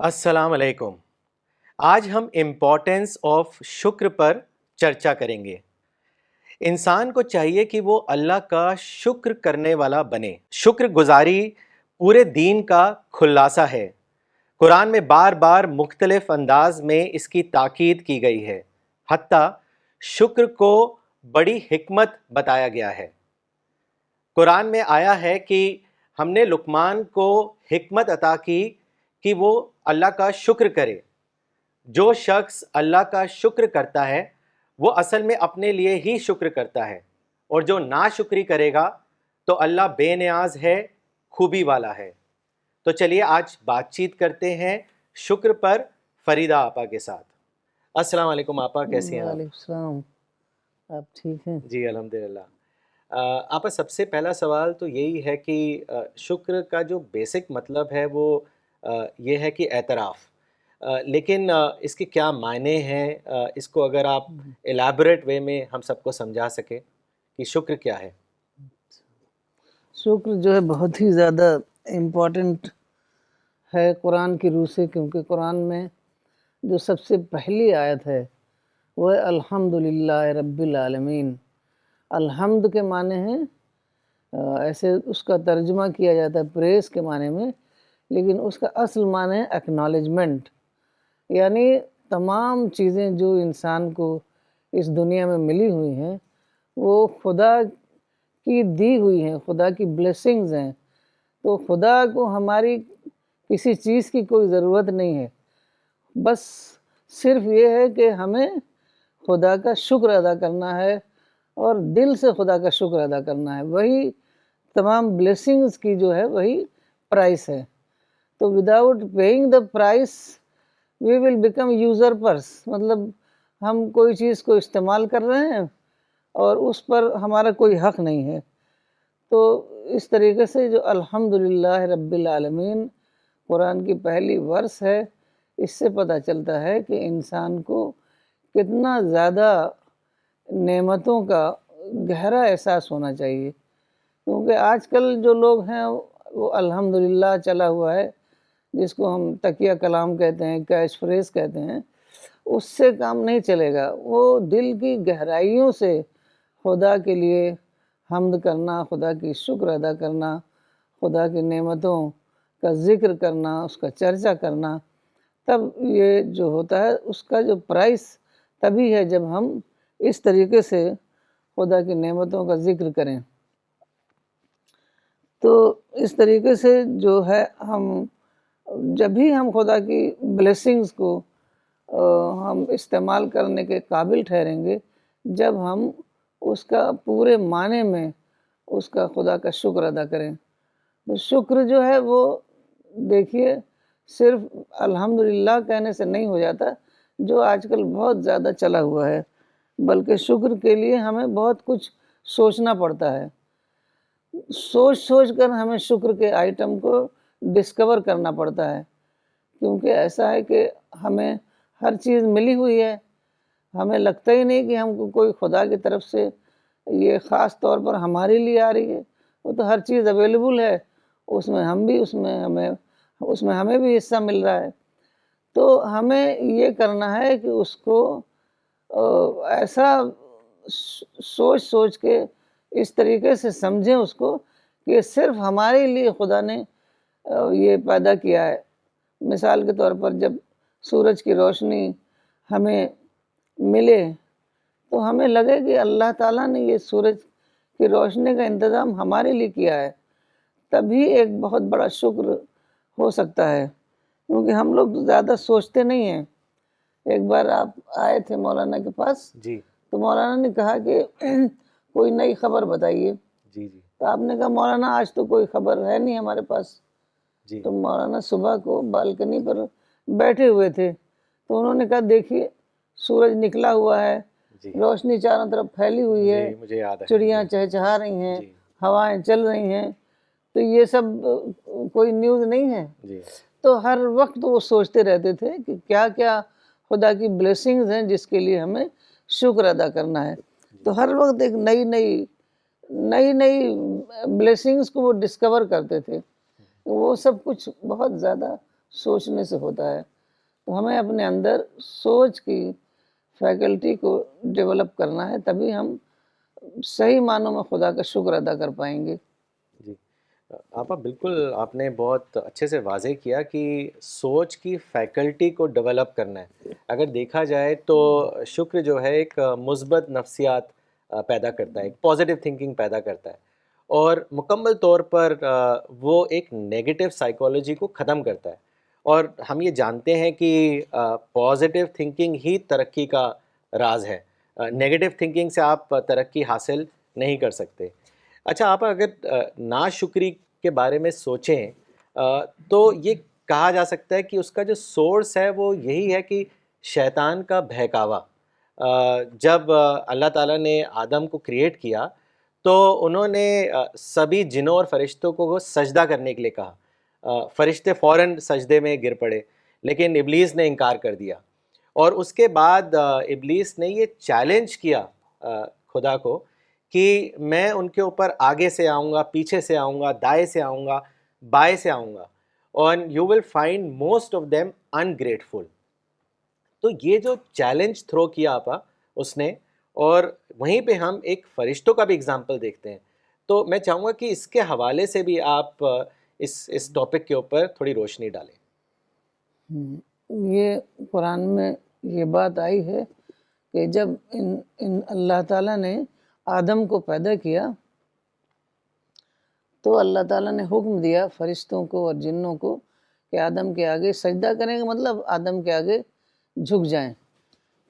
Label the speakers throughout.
Speaker 1: السلام علیکم۔ آج ہم امپورٹنس آف شکر پر چرچا کریں گے۔ انسان کو چاہیے کہ وہ اللہ کا شکر کرنے والا بنے۔ شکر گزاری پورے دین کا خلاصہ ہے۔ قرآن میں بار بار مختلف انداز میں اس کی تاکید کی گئی ہے، حتیٰ شکر کو بڑی حکمت بتایا گیا ہے۔ قرآن میں آیا ہے کہ ہم نے لقمان کو حکمت عطا کی کہ وہ اللہ کا شکر کرے۔ جو شخص اللہ کا شکر کرتا ہے وہ اصل میں اپنے لیے ہی شکر کرتا ہے، اور جو ناشکری کرے گا تو اللہ بے نیاز ہے، خوبی والا ہے۔ تو چلیے آج بات چیت کرتے ہیں شکر پر فریدہ آپا کے ساتھ۔ السلام علیکم آپا، کیسی ہیں آپ؟
Speaker 2: وعلیکم السلام، آپ ٹھیک ہیں؟
Speaker 1: جی الحمدللہ۔ آپا سب سے پہلا سوال تو یہی ہے کہ شکر کا جو بیسک مطلب ہے وہ یہ ہے کہ اعتراف، لیکن اس کے کیا معنی ہیں، اس کو اگر آپ الیبوریٹ وے میں ہم سب کو سمجھا سکیں کہ شکر کیا ہے۔
Speaker 2: شکر جو ہے بہت ہی زیادہ امپورٹنٹ ہے قرآن کی روح سے، کیونکہ قرآن میں جو سب سے پہلی آیت ہے وہ ہے الحمدللہ رب العالمین۔ الحمد کے معنی ہیں، ایسے اس کا ترجمہ کیا جاتا ہے پریز کے معنی میں، لیکن اس کا اصل معنی ہے ایکنالجمنٹ، یعنی تمام چیزیں جو انسان کو اس دنیا میں ملی ہوئی ہیں وہ خدا کی دی ہوئی ہیں، خدا کی بلیسنگز ہیں۔ تو خدا کو ہماری کسی چیز کی کوئی ضرورت نہیں ہے، بس صرف یہ ہے کہ ہمیں خدا کا شکر ادا کرنا ہے اور دل سے خدا کا شکر ادا کرنا ہے۔ وہی تمام بلیسنگز کی جو ہے وہی پرائس ہے۔ تو without paying the price we will become user purse, مطلب ہم کوئی چیز کو استعمال کر رہے ہیں اور اس پر ہمارا کوئی حق نہیں ہے۔ تو اس طریقے سے جو الحمدللہ رب العالمین قرآن کی پہلی ورس ہے، اس سے پتہ چلتا ہے کہ انسان کو کتنا زیادہ نعمتوں کا گہرا احساس ہونا چاہیے، کیونکہ آج کل جو لوگ ہیں وہ الحمدللہ چلا ہوا ہے، جس کو ہم تکیہ کلام کہتے ہیں، کیش فریز کہتے ہیں، اس سے کام نہیں چلے گا۔ وہ دل کی گہرائیوں سے خدا کے لیے حمد کرنا، خدا کی شکر ادا کرنا، خدا کی نعمتوں کا ذکر کرنا، اس کا چرچا کرنا، تب یہ جو ہوتا ہے اس کا جو پرائس تبھی ہے جب ہم اس طریقے سے خدا کی نعمتوں کا ذکر کریں۔ تو اس طریقے سے جو ہے ہم جب بھی ہم خدا کی بلیسنگز کو ہم استعمال کرنے کے قابل ٹھہریں گے جب ہم اس کا پورے معنی میں اس کا خدا کا شکر ادا کریں۔ تو شکر جو ہے وہ دیکھیے صرف الحمدللہ کہنے سے نہیں ہو جاتا، جو آج کل بہت زیادہ چلا ہوا ہے، بلکہ شکر کے لیے ہمیں بہت کچھ سوچنا پڑتا ہے۔ سوچ کر ہمیں شکر کے آئٹم کو ڈسکور کرنا پڑتا ہے، کیونکہ ایسا ہے کہ ہمیں ہر چیز ملی ہوئی ہے، ہمیں لگتا ہی نہیں کہ ہم کو کوئی خدا کی طرف سے یہ خاص طور پر ہمارے لیے آ رہی ہے۔ وہ تو ہر چیز اویلیبل ہے، اس میں ہم بھی اس میں ہمیں بھی حصہ مل رہا ہے۔ تو ہمیں یہ کرنا ہے کہ اس کو ایسا سوچ کے اس طریقے سے سمجھیں اس کو کہ صرف ہمارے لیے خدا نے یہ پیدا کیا ہے۔ مثال کے طور پر جب سورج کی روشنی ہمیں ملے تو ہمیں لگے کہ اللہ تعالیٰ نے یہ سورج کی روشنی کا انتظام ہمارے لیے کیا ہے، تبھی ایک بہت بڑا شکر ہو سکتا ہے، کیونکہ ہم لوگ زیادہ سوچتے نہیں ہیں۔ ایک بار آپ آئے تھے مولانا کے پاس،
Speaker 1: جی
Speaker 2: تو مولانا نے کہا کہ کوئی نئی خبر بتائیے۔
Speaker 1: جی جی
Speaker 2: تو آپ نے کہا مولانا آج تو کوئی خبر ہے نہیں ہمارے پاس۔
Speaker 1: جی
Speaker 2: تو مولانا صبح کو بالکنی پر بیٹھے ہوئے تھے، تو انہوں نے کہا دیکھیے سورج نکلا ہوا ہے،
Speaker 1: جی
Speaker 2: روشنی چاروں طرف پھیلی ہوئی ہے،
Speaker 1: جی مجھے یاد ہے۔
Speaker 2: چڑیاں چہچہا رہی ہیں،
Speaker 1: جی
Speaker 2: ہوائیں چل رہی ہیں، تو یہ سب کوئی نیوز نہیں ہے۔
Speaker 1: جی
Speaker 2: تو ہر وقت وہ سوچتے رہتے تھے کہ کیا کیا خدا کی بلیسنگز ہیں جس کے لیے ہمیں شکر ادا کرنا ہے۔ تو ہر وقت ایک نئی بلیسنگز کو وہ ڈسکور کرتے تھے۔ وہ سب کچھ بہت زیادہ سوچنے سے ہوتا ہے. تو ہمیں اپنے اندر سوچ کی فیکلٹی کو ڈیولپ کرنا ہے، تبھی ہم صحیح معنوں میں خدا کا شکر ادا کر پائیں گے.
Speaker 1: جی آپا بالکل آپ نے بہت اچھے سے واضح کیا کہ سوچ کی فیکلٹی کو ڈیولپ کرنا ہے. اگر دیکھا جائے تو شکر جو ہے ایک مثبت نفسیات پیدا کرتا ہے، ایک پازیٹیو تھنکنگ پیدا کرتا ہے، اور مکمل طور پر وہ ایک نیگیٹو سائیکالوجی کو ختم کرتا ہے. اور ہم یہ جانتے ہیں کہ پازیٹیو تھنکنگ ہی ترقی کا راز ہے. نیگیٹو تھنکنگ سے آپ ترقی حاصل نہیں کر سکتے. اچھا آپ اگر ناشکری کے بارے میں سوچیں تو یہ کہا جا سکتا ہے کہ اس کا جو سورس ہے وہ یہی ہے کہ شیطان کا بہکاوا. جب اللہ تعالیٰ نے آدم کو کریٹ کیا تو انہوں نے سبھی جنوں اور فرشتوں کو وہ سجدہ کرنے کے لیے کہا. فرشتے فوراً سجدے میں گر پڑے، لیکن ابلیس نے انکار کر دیا. اور اس کے بعد ابلیس نے یہ چیلنج کیا خدا کو کہ میں ان کے اوپر آگے سے آؤں گا، پیچھے سے آؤں گا، دائیں سے آؤں گا، بائیں سے آؤں گا، اور you will find most of them ungrateful. تو یہ جو چیلنج تھرو کیا آپا اس نے، اور وہیں پہ ہم ایک فرشتوں کا بھی اگزامپل دیکھتے ہیں. تو میں چاہوں گا کہ اس کے حوالے سے بھی آپ اس ٹاپک کے اوپر تھوڑی روشنی ڈالیں.
Speaker 2: یہ قرآن میں یہ بات آئی ہے کہ جب اللہ تعالیٰ نے آدم کو پیدا کیا تو اللہ تعالیٰ نے حکم دیا فرشتوں کو اور جنوں کو کہ آدم کے آگے سجدہ کریں گے، مطلب آدم کے آگے جھک جائیں.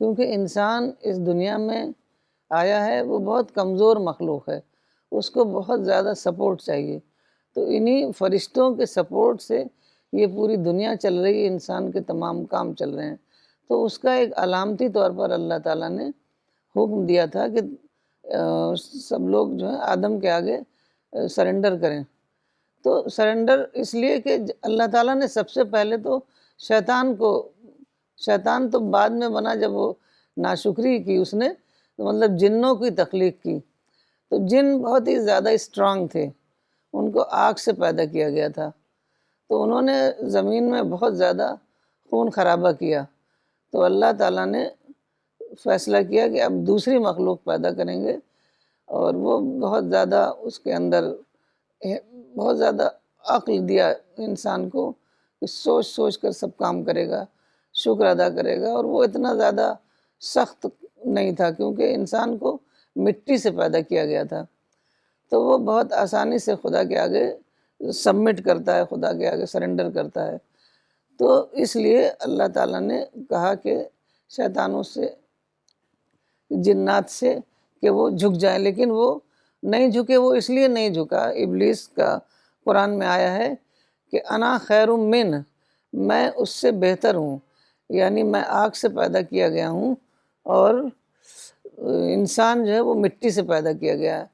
Speaker 2: کیونکہ انسان اس دنیا میں آیا ہے، وہ بہت کمزور مخلوق ہے، اس کو بہت زیادہ سپورٹ چاہیے. تو انہی فرشتوں کے سپورٹ سے یہ پوری دنیا چل رہی ہے، انسان کے تمام کام چل رہے ہیں. تو اس کا ایک علامتی طور پر اللہ تعالیٰ نے حکم دیا تھا کہ سب لوگ جو ہیں آدم کے آگے سرنڈر کریں. تو سرنڈر اس لیے کہ اللہ تعالیٰ نے سب سے پہلے تو شیطان تو بعد میں بنا جب وہ ناشکری کی اس نے، مطلب جنوں کی تخلیق کی. تو جن بہت ہی زیادہ اسٹرانگ تھے، ان کو آگ سے پیدا کیا گیا تھا. تو انہوں نے زمین میں بہت زیادہ خون خرابہ کیا. تو اللہ تعالیٰ نے فیصلہ کیا کہ اب دوسری مخلوق پیدا کریں گے، اور وہ بہت زیادہ اس کے اندر بہت زیادہ عقل دیا انسان کو کہ سوچ سوچ کر سب کام کرے گا، شکر ادا کرے گا. اور وہ اتنا زیادہ سخت نہیں تھا کیونکہ انسان کو مٹی سے پیدا کیا گیا تھا. تو وہ بہت آسانی سے خدا کے آگے سبمٹ کرتا ہے، خدا کے آگے سرنڈر کرتا ہے. تو اس لیے اللہ تعالیٰ نے کہا کہ شیطانوں سے، جنات سے، کہ وہ جھک جائیں. لیکن وہ نہیں جھکے. وہ اس لیے نہیں جھکا، ابلیس کا قرآن میں آیا ہے کہ انا خیر من، میں اس سے بہتر ہوں، یعنی میں آگ سے پیدا کیا گیا ہوں اور انسان جو ہے وہ مٹی سے پیدا کیا گیا ہے.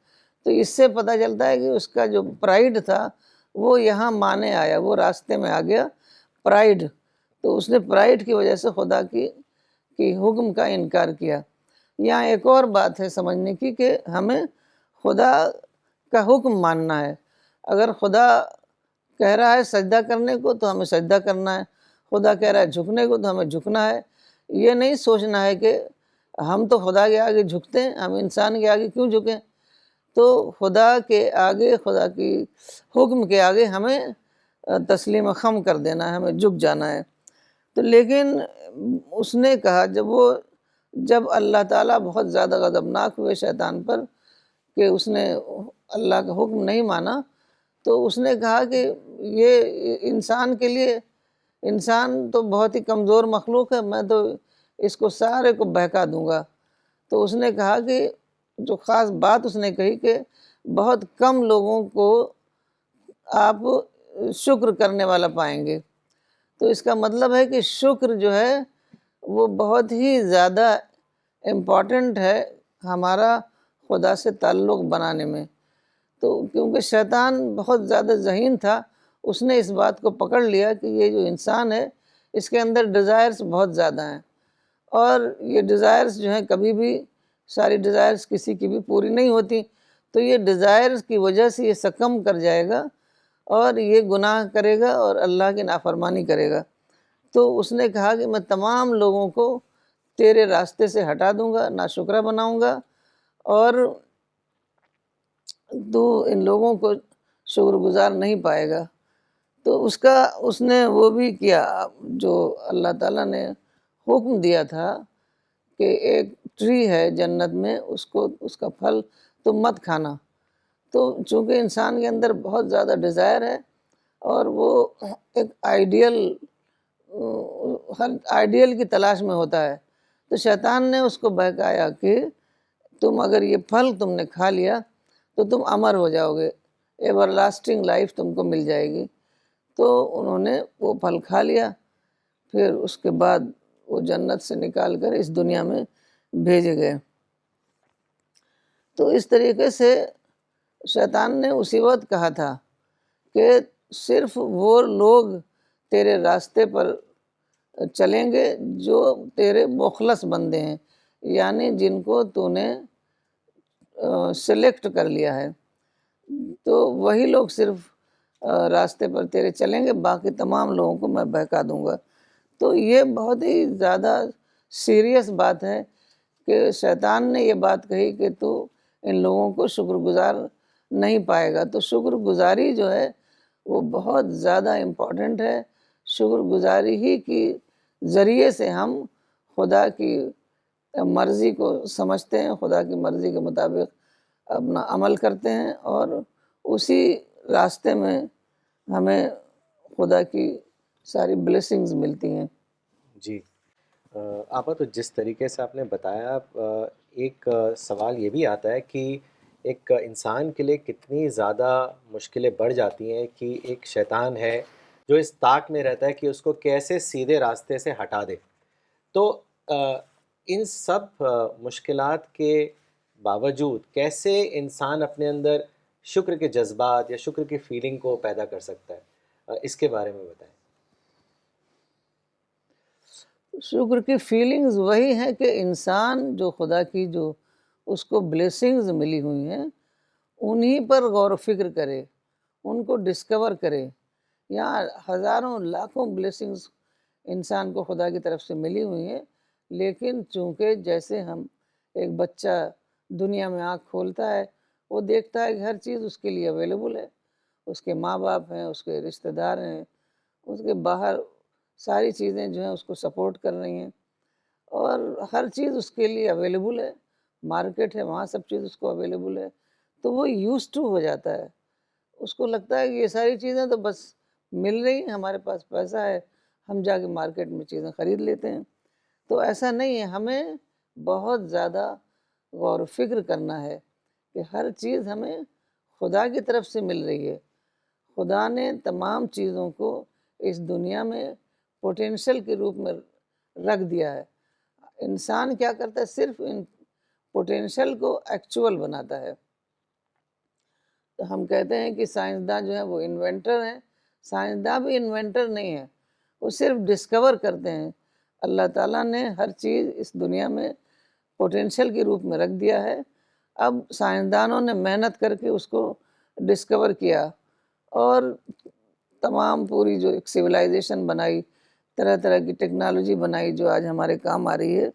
Speaker 2: تو اس سے پتہ چلتا ہے کہ اس کا جو پرائیڈ تھا وہ یہاں مانے آیا، وہ راستے میں آ گیا، پرائیڈ. تو اس نے پرائیڈ کی وجہ سے خدا کی حکم کا انکار کیا. یہاں ایک اور بات ہے سمجھنے کی کہ ہمیں خدا کا حکم ماننا ہے. اگر خدا کہہ رہا ہے سجدہ کرنے کو تو ہمیں سجدہ کرنا ہے، خدا کہہ رہا ہے جھکنے کو تو ہمیں جھکنا ہے. یہ نہیں سوچنا ہے کہ ہم تو خدا کے آگے جھکتے ہیں، ہم انسان کے آگے کیوں جھکیں. تو خدا کے آگے، خدا کی حکم کے آگے ہمیں تسلیم خم کر دینا ہے، ہمیں جھک جانا ہے. تو لیکن اس نے کہا جب اللہ تعالیٰ بہت زیادہ غضبناک ہوئے شیطان پر کہ اس نے اللہ کا حکم نہیں مانا، تو اس نے کہا کہ یہ انسان کے لیے، انسان تو بہت ہی کمزور مخلوق ہے، میں تو اس کو سارے کو بہکا دوں گا. تو اس نے کہا کہ جو خاص بات اس نے کہی کہ بہت کم لوگوں کو آپ شکر کرنے والا پائیں گے. تو اس کا مطلب ہے کہ شکر جو ہے وہ بہت ہی زیادہ امپورٹنٹ ہے ہمارا خدا سے تعلق بنانے میں. تو کیونکہ شیطان بہت زیادہ ذہین تھا، اس نے اس بات کو پکڑ لیا کہ یہ جو انسان ہے اس کے اندر ڈیزائرز بہت زیادہ ہیں، اور یہ ڈیزائرز جو ہیں کبھی بھی، ساری ڈیزائرز کسی کی بھی پوری نہیں ہوتی. تو یہ ڈیزائرز کی وجہ سے یہ سکم کر جائے گا اور یہ گناہ کرے گا اور اللہ کی نافرمانی کرے گا، تو اس نے کہا کہ میں تمام لوگوں کو تیرے راستے سے ہٹا دوں گا، ناشکرہ بناؤں گا، اور تو ان لوگوں کو شکر گزار نہیں پائے گا۔ تو اس نے وہ بھی کیا جو اللہ تعالیٰ نے حکم دیا تھا کہ ایک ٹری ہے جنت میں، اس کا پھل تم مت کھانا۔ تو چونکہ انسان کے اندر بہت زیادہ ڈیزائر ہے اور وہ ایک ہر آئیڈیل کی تلاش میں ہوتا ہے، تو شیطان نے اس کو بہکایا کہ تم اگر یہ پھل تم نے کھا لیا تو تم امر ہو جاؤ گے، ایور لاسٹنگ لائف تم کو مل جائے گی۔ تو انہوں نے وہ پھل کھا لیا، پھر اس کے بعد وہ جنت سے نکال کر اس دنیا میں بھیجے گئے۔ تو اس طریقے سے شیطان نے اسی وقت کہا تھا کہ صرف وہ لوگ تیرے راستے پر چلیں گے جو تیرے مخلص بندے ہیں، یعنی جن کو تو نے سلیکٹ کر لیا ہے، تو وہی لوگ صرف راستے پر تیرے چلیں گے، باقی تمام لوگوں کو میں بہکا دوں گا۔ تو یہ بہت ہی زیادہ سیریس بات ہے کہ شیطان نے یہ بات کہی کہ تو ان لوگوں کو شکر گزار نہیں پائے گا۔ تو شکر گزاری جو ہے وہ بہت زیادہ امپورٹنٹ ہے۔ شکر گزاری ہی کی ذریعے سے ہم خدا کی مرضی کو سمجھتے ہیں، خدا کی مرضی کے مطابق اپنا عمل کرتے ہیں، اور اسی راستے میں ہمیں خدا کی ساری بلیسنگز ملتی ہیں۔
Speaker 1: جی آپا، تو جس طریقے سے آپ نے بتایا، ایک سوال یہ بھی آتا ہے کہ ایک انسان کے لیے کتنی زیادہ مشکلیں بڑھ جاتی ہیں کہ ایک شیطان ہے جو اس طاق میں رہتا ہے کہ اس کو کیسے سیدھے راستے سے ہٹا دے۔ تو ان سب مشکلات کے باوجود کیسے انسان اپنے اندر شکر کے جذبات یا شکر کی فیلنگ کو پیدا کر سکتا ہے، اس کے بارے میں بتائیں۔
Speaker 2: شکر کی فیلنگز وہی ہیں کہ انسان جو خدا کی جو اس کو بلیسنگز ملی ہوئی ہیں انہی پر غور و فکر کرے، ان کو ڈسکور کرے۔ یہاں ہزاروں لاکھوں بلیسنگز انسان کو خدا کی طرف سے ملی ہوئی ہیں، لیکن چونکہ جیسے ہم ایک بچہ دنیا میں آنکھ کھولتا ہے، وہ دیکھتا ہے کہ ہر چیز اس کے لیے اویلیبل ہے، اس کے ماں باپ ہیں، اس کے رشتہ دار ہیں، اس کے باہر ساری چیزیں جو ہیں اس کو سپورٹ کر رہی ہیں، اور ہر چیز اس کے لیے اویلیبل ہے، مارکیٹ ہے وہاں سب چیز اس کو اویلیبل ہے، تو وہ یوز ٹو ہو جاتا ہے۔ اس کو لگتا ہے کہ یہ ساری چیزیں تو بس مل رہی ہیں، ہمارے پاس پیسہ ہے، ہم جا کے مارکیٹ میں چیزیں خرید لیتے ہیں۔ تو ایسا نہیں ہے، ہمیں بہت زیادہ غور و فکر کرنا ہے کہ ہر چیز ہمیں خدا کی طرف سے مل رہی ہے۔ خدا نے تمام چیزوں کو اس دنیا میں پوٹینشل کے روپ میں رکھ دیا ہے۔ انسان کیا کرتا ہے؟ صرف ان پوٹینشل کو ایکچول بناتا ہے۔ تو ہم کہتے ہیں کہ سائنسداں جو ہیں وہ انوینٹر ہیں، سائنسداں بھی انوینٹر نہیں ہیں، وہ صرف ڈسکور کرتے ہیں۔ اللہ تعالیٰ نے ہر چیز اس دنیا میں پوٹینشل کے روپ میں رکھ دیا ہے، اب سائنسدانوں نے محنت کر کے اس کو ڈسکور کیا، اور تمام پوری جو ایک سویلائزیشن بنائی، طرح طرح کی ٹیکنالوجی بنائی جو آج ہمارے کام آ رہی ہے۔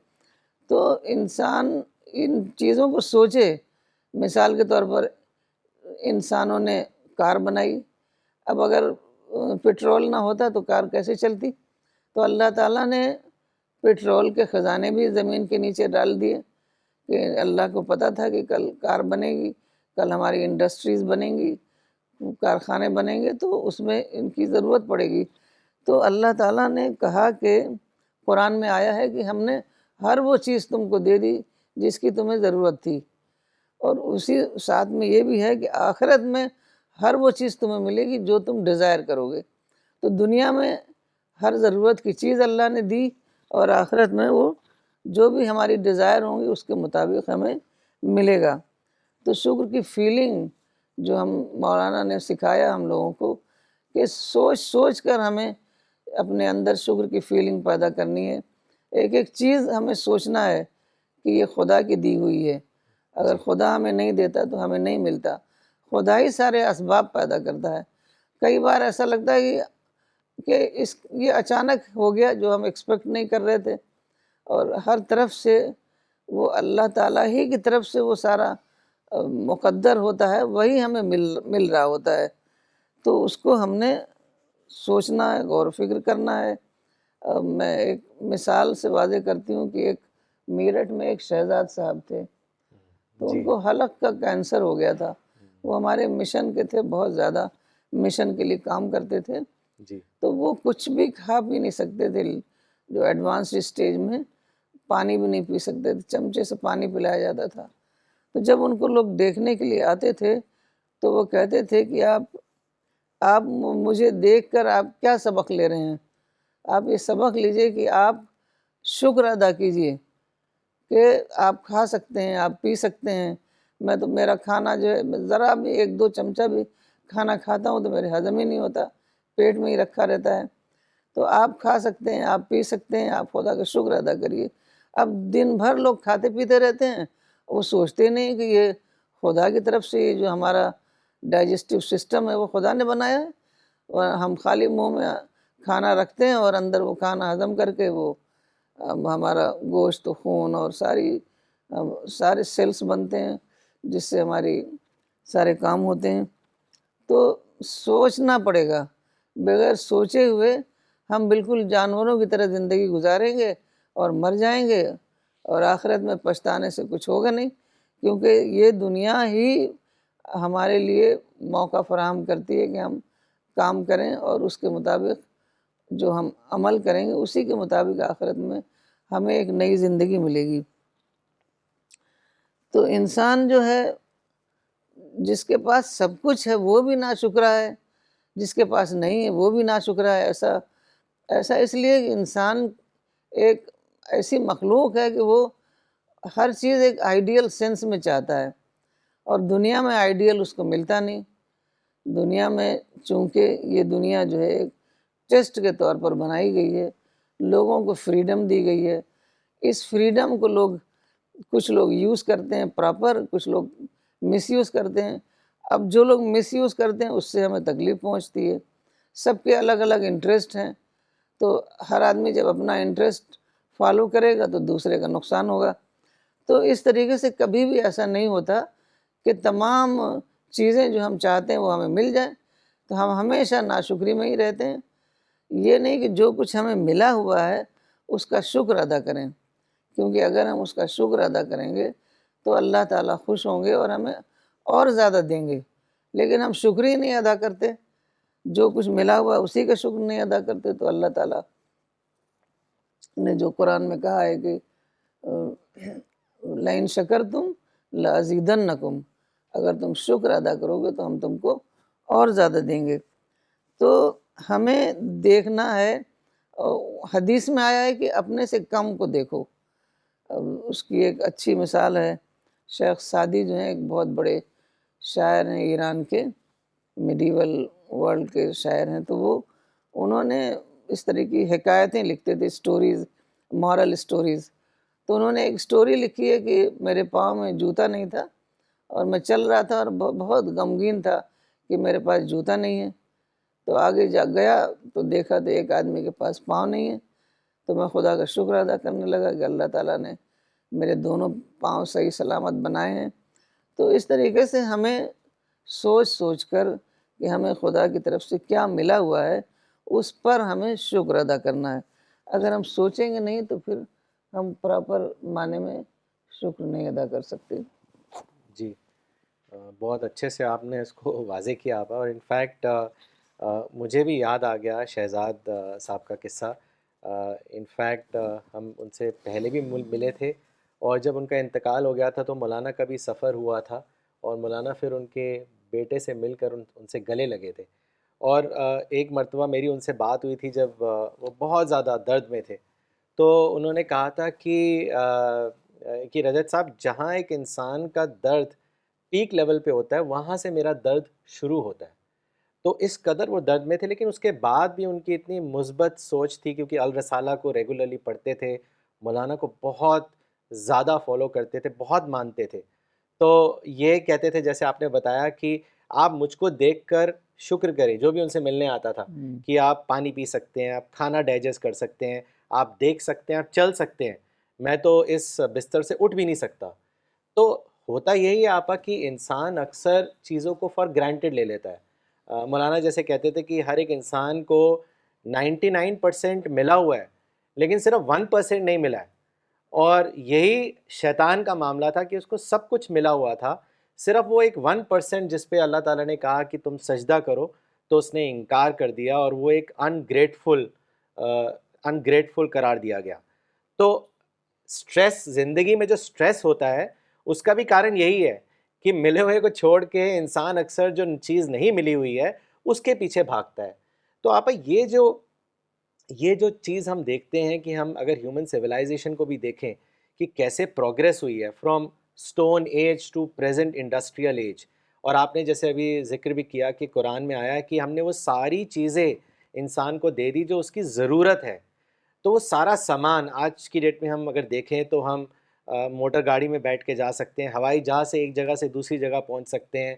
Speaker 2: تو انسان ان چیزوں کو سوچے، مثال کے طور پر انسانوں نے کار بنائی، اب اگر پٹرول نہ ہوتا تو کار کیسے چلتی؟ تو اللہ تعالیٰ نے پٹرول کے خزانے بھی زمین کے نیچے ڈال دیے، کہ اللہ کو پتہ تھا کہ کل کار بنے گی، کل ہماری انڈسٹریز بنیں گی، کارخانے بنیں گے، تو اس میں ان کی ضرورت پڑے گی۔ تو اللہ تعالیٰ نے کہا کہ قرآن میں آیا ہے کہ ہم نے ہر وہ چیز تم کو دے دی جس کی تمہیں ضرورت تھی، اور اسی ساتھ میں یہ بھی ہے کہ آخرت میں ہر وہ چیز تمہیں ملے گی جو تم ڈیزائر کرو گے۔ تو دنیا میں ہر ضرورت کی چیز اللہ نے دی، اور آخرت میں وہ جو بھی ہماری ڈیزائر ہوں گی اس کے مطابق ہمیں ملے گا۔ تو شکر کی فیلنگ جو ہم مولانا نے سکھایا ہم لوگوں کو کہ سوچ سوچ کر ہمیں اپنے اندر شکر کی فیلنگ پیدا کرنی ہے۔ ایک ایک چیز ہمیں سوچنا ہے کہ یہ خدا کی دی ہوئی ہے، اگر خدا ہمیں نہیں دیتا تو ہمیں نہیں ملتا۔ خدا ہی سارے اسباب پیدا کرتا ہے۔ کئی بار ایسا لگتا ہے کہ یہ اچانک ہو گیا جو ہم ایکسپیکٹ نہیں کر رہے تھے، اور ہر طرف سے وہ اللہ تعالیٰ ہی کی طرف سے وہ سارا مقدر ہوتا ہے، وہی ہمیں مل رہا ہوتا ہے۔ تو اس کو ہم نے سوچنا ہے، غور و فکر کرنا ہے۔ میں ایک مثال سے واضح کرتی ہوں کہ ایک میرٹھ میں ایک شہزاد صاحب تھے، تو ان
Speaker 1: جی
Speaker 2: کو حلق کا کینسر ہو گیا تھا۔ وہ ہمارے مشن کے تھے، بہت زیادہ مشن کے لیے کام کرتے تھے،
Speaker 1: جی
Speaker 2: تو وہ کچھ بھی کھا پی نہیں سکتے تھے، جو ایڈوانس اسٹیج میں پانی بھی نہیں پی سکتے تھے، چمچے سے پانی پلایا جاتا تھا۔ تو جب ان کو لوگ دیکھنے کے لیے آتے تھے تو وہ کہتے تھے کہ آپ مجھے دیکھ کر آپ کیا سبق لے رہے ہیں؟ آپ یہ سبق لیجئے کہ آپ شکر ادا کیجئے کہ آپ کھا سکتے ہیں، آپ پی سکتے ہیں۔ میں تو میرا کھانا جو ہے ذرا بھی ایک دو چمچہ بھی کھانا کھاتا ہوں تو میرے ہضم ہی نہیں ہوتا، پیٹ میں ہی رکھا رہتا ہے۔ تو آپ کھا سکتے ہیں، آپ پی سکتے ہیں، آپ خدا کا شکر ادا کریے۔ اب دن بھر لوگ کھاتے پیتے رہتے ہیں، وہ سوچتے نہیں کہ یہ خدا کی طرف سے یہ جو ہمارا ڈائجسٹو سسٹم ہے وہ خدا نے بنایا ہے، اور ہم خالی منہ میں کھانا رکھتے ہیں اور اندر وہ کھانا ہضم کر کے وہ ہمارا گوشت، خون اور سارے سیلز بنتے ہیں جس سے ہماری سارے کام ہوتے ہیں۔ تو سوچنا پڑے گا، بغیر سوچے ہوئے ہم بالکل جانوروں کی طرح زندگی گزاریں گے اور مر جائیں گے، اور آخرت میں پچھتانے سے کچھ ہوگا نہیں، کیونکہ یہ دنیا ہی ہمارے لیے موقع فراہم کرتی ہے کہ ہم کام کریں، اور اس کے مطابق جو ہم عمل کریں گے اسی کے مطابق آخرت میں ہمیں ایک نئی زندگی ملے گی۔ تو انسان جو ہے، جس کے پاس سب کچھ ہے وہ بھی ناشکرا ہے، جس کے پاس نہیں ہے وہ بھی ناشکرا ہے۔ ایسا اس لیے کہ انسان ایک ایسی مخلوق ہے کہ وہ ہر چیز ایک آئیڈیل سینس میں چاہتا ہے، اور دنیا میں آئیڈیل اس کو ملتا نہیں۔ دنیا میں چونکہ یہ دنیا جو ہے ایک ٹیسٹ کے طور پر بنائی گئی ہے، لوگوں کو فریڈم دی گئی ہے، اس فریڈم کو کچھ لوگ یوز کرتے ہیں پراپر، کچھ لوگ مس یوز کرتے ہیں۔ اب جو لوگ مس یوز کرتے ہیں اس سے ہمیں تکلیف پہنچتی ہے۔ سب کے الگ الگ انٹرسٹ ہیں، تو ہر آدمی جب اپنا انٹرسٹ فالو کرے گا تو دوسرے کا نقصان ہوگا۔ تو اس طریقے سے کبھی بھی ایسا نہیں ہوتا کہ تمام چیزیں جو ہم چاہتے ہیں وہ ہمیں مل جائیں، تو ہم ہمیشہ ناشکری میں ہی رہتے ہیں۔ یہ نہیں کہ جو کچھ ہمیں ملا ہوا ہے اس کا شکر ادا کریں، کیونکہ اگر ہم اس کا شکر ادا کریں گے تو اللہ تعالیٰ خوش ہوں گے اور ہمیں اور زیادہ دیں گے۔ لیکن ہم شکر ہی نہیں ادا کرتے، جو کچھ ملا ہوا اسی کا شکر نہیں ادا کرتے، تو اللہ تعالیٰ نے جو قرآن میں کہا ہے کہ لَإِن شَكَرْتُمْ لَأَزِيدَنَّكُمْ، اگر تم شکر ادا کرو گے تو ہم تم کو اور زیادہ دیں گے۔ تو ہمیں دیکھنا ہے، حدیث میں آیا ہے کہ اپنے سے کم کو دیکھو۔ اس کی ایک اچھی مثال ہے، شیخ سعدی جو ہیں ایک بہت بڑے شاعر ہیں ایران کے، میڈیول ورلڈ کے شاعر ہیں، تو انہوں نے اس طرح کی حکایتیں لکھتے تھے، سٹوریز، مورل سٹوریز۔ تو انہوں نے ایک سٹوری لکھی ہے کہ میرے پاؤں میں جوتا نہیں تھا اور میں چل رہا تھا اور بہت غمگین تھا کہ میرے پاس جوتا نہیں ہے۔ تو آگے گیا تو دیکھا تو ایک آدمی کے پاس پاؤں نہیں ہے، تو میں خدا کا شکر ادا کرنے لگا کہ اللہ تعالیٰ نے میرے دونوں پاؤں صحیح سلامت بنائے ہیں۔ تو اس طریقے سے ہمیں سوچ کر کہ ہمیں خدا کی طرف سے کیا ملا ہوا ہے اس پر ہمیں شکر ادا کرنا ہے۔ اگر ہم سوچیں گے نہیں تو پھر ہم پراپر معنی میں شکر نہیں ادا کر سکتے۔
Speaker 1: جی بہت اچھے سے آپ نے اس کو واضح کیا آپ، اور انفیکٹ مجھے بھی یاد آ گیا شہزاد صاحب کا قصہ۔ انفیکٹ ہم ان سے پہلے بھی ملے تھے، اور جب ان کا انتقال ہو گیا تھا تو مولانا کا بھی سفر ہوا تھا، اور مولانا پھر ان کے بیٹے سے مل کر ان سے گلے لگے تھے۔ اور ایک مرتبہ میری ان سے بات ہوئی تھی جب وہ بہت زیادہ درد میں تھے، تو انہوں نے کہا تھا کہ رجت صاحب، جہاں ایک انسان کا درد پیک لیول پہ ہوتا ہے وہاں سے میرا درد شروع ہوتا ہے۔ تو اس قدر وہ درد میں تھے، لیکن اس کے بعد بھی ان کی اتنی مثبت سوچ تھی، کیونکہ الرسالہ کو ریگولرلی پڑھتے تھے، مولانا کو بہت زیادہ فالو کرتے تھے، بہت مانتے تھے۔ تو یہ کہتے تھے، جیسے آپ نے بتایا کہ آپ مجھ کو دیکھ کر شکر کریں جو بھی ان سے ملنے آتا تھا کہ آپ پانی پی سکتے ہیں, آپ کھانا ڈائجسٹ کر سکتے ہیں, آپ دیکھ سکتے ہیں, آپ چل سکتے ہیں, میں تو اس بستر سے اٹھ بھی نہیں سکتا. تو ہوتا یہی ہے آپا کہ انسان اکثر چیزوں کو فار گرانٹیڈ لے لیتا ہے. مولانا جیسے کہتے تھے کہ ہر ایک انسان کو 99% ملا ہوا ہے لیکن صرف 1% نہیں ملا ہے, اور یہی شیطان کا معاملہ تھا کہ اس کو سب کچھ ملا ہوا تھا, صرف وہ ایک 1% جس پہ اللہ تعالیٰ نے کہا کہ تم سجدہ کرو تو اس نے انکار کر دیا, اور وہ ایک انگریٹفل قرار دیا گیا. تو سٹریس, زندگی میں جو سٹریس ہوتا ہے اس کا بھی کارن یہی ہے کہ ملے ہوئے کو چھوڑ کے انسان اکثر جو چیز نہیں ملی ہوئی ہے اس کے پیچھے بھاگتا ہے. تو آپا یہ جو چیز ہم دیکھتے ہیں کہ ہم اگر ہیومن سویلائزیشن کو بھی دیکھیں کہ کیسے پروگریس ہوئی ہے from stone age to present industrial age, اور آپ نے جیسے ابھی ذکر بھی کیا کہ قرآن میں آیا ہے کہ ہم نے وہ ساری چیزیں انسان کو دے دی جو اس کی ضرورت ہے. تو وہ سارا سامان آج کی ڈیٹ میں ہم اگر دیکھیں تو ہم موٹر گاڑی میں بیٹھ کے جا سکتے ہیں, ہوائی جہاز سے ایک جگہ سے دوسری جگہ پہنچ سکتے ہیں,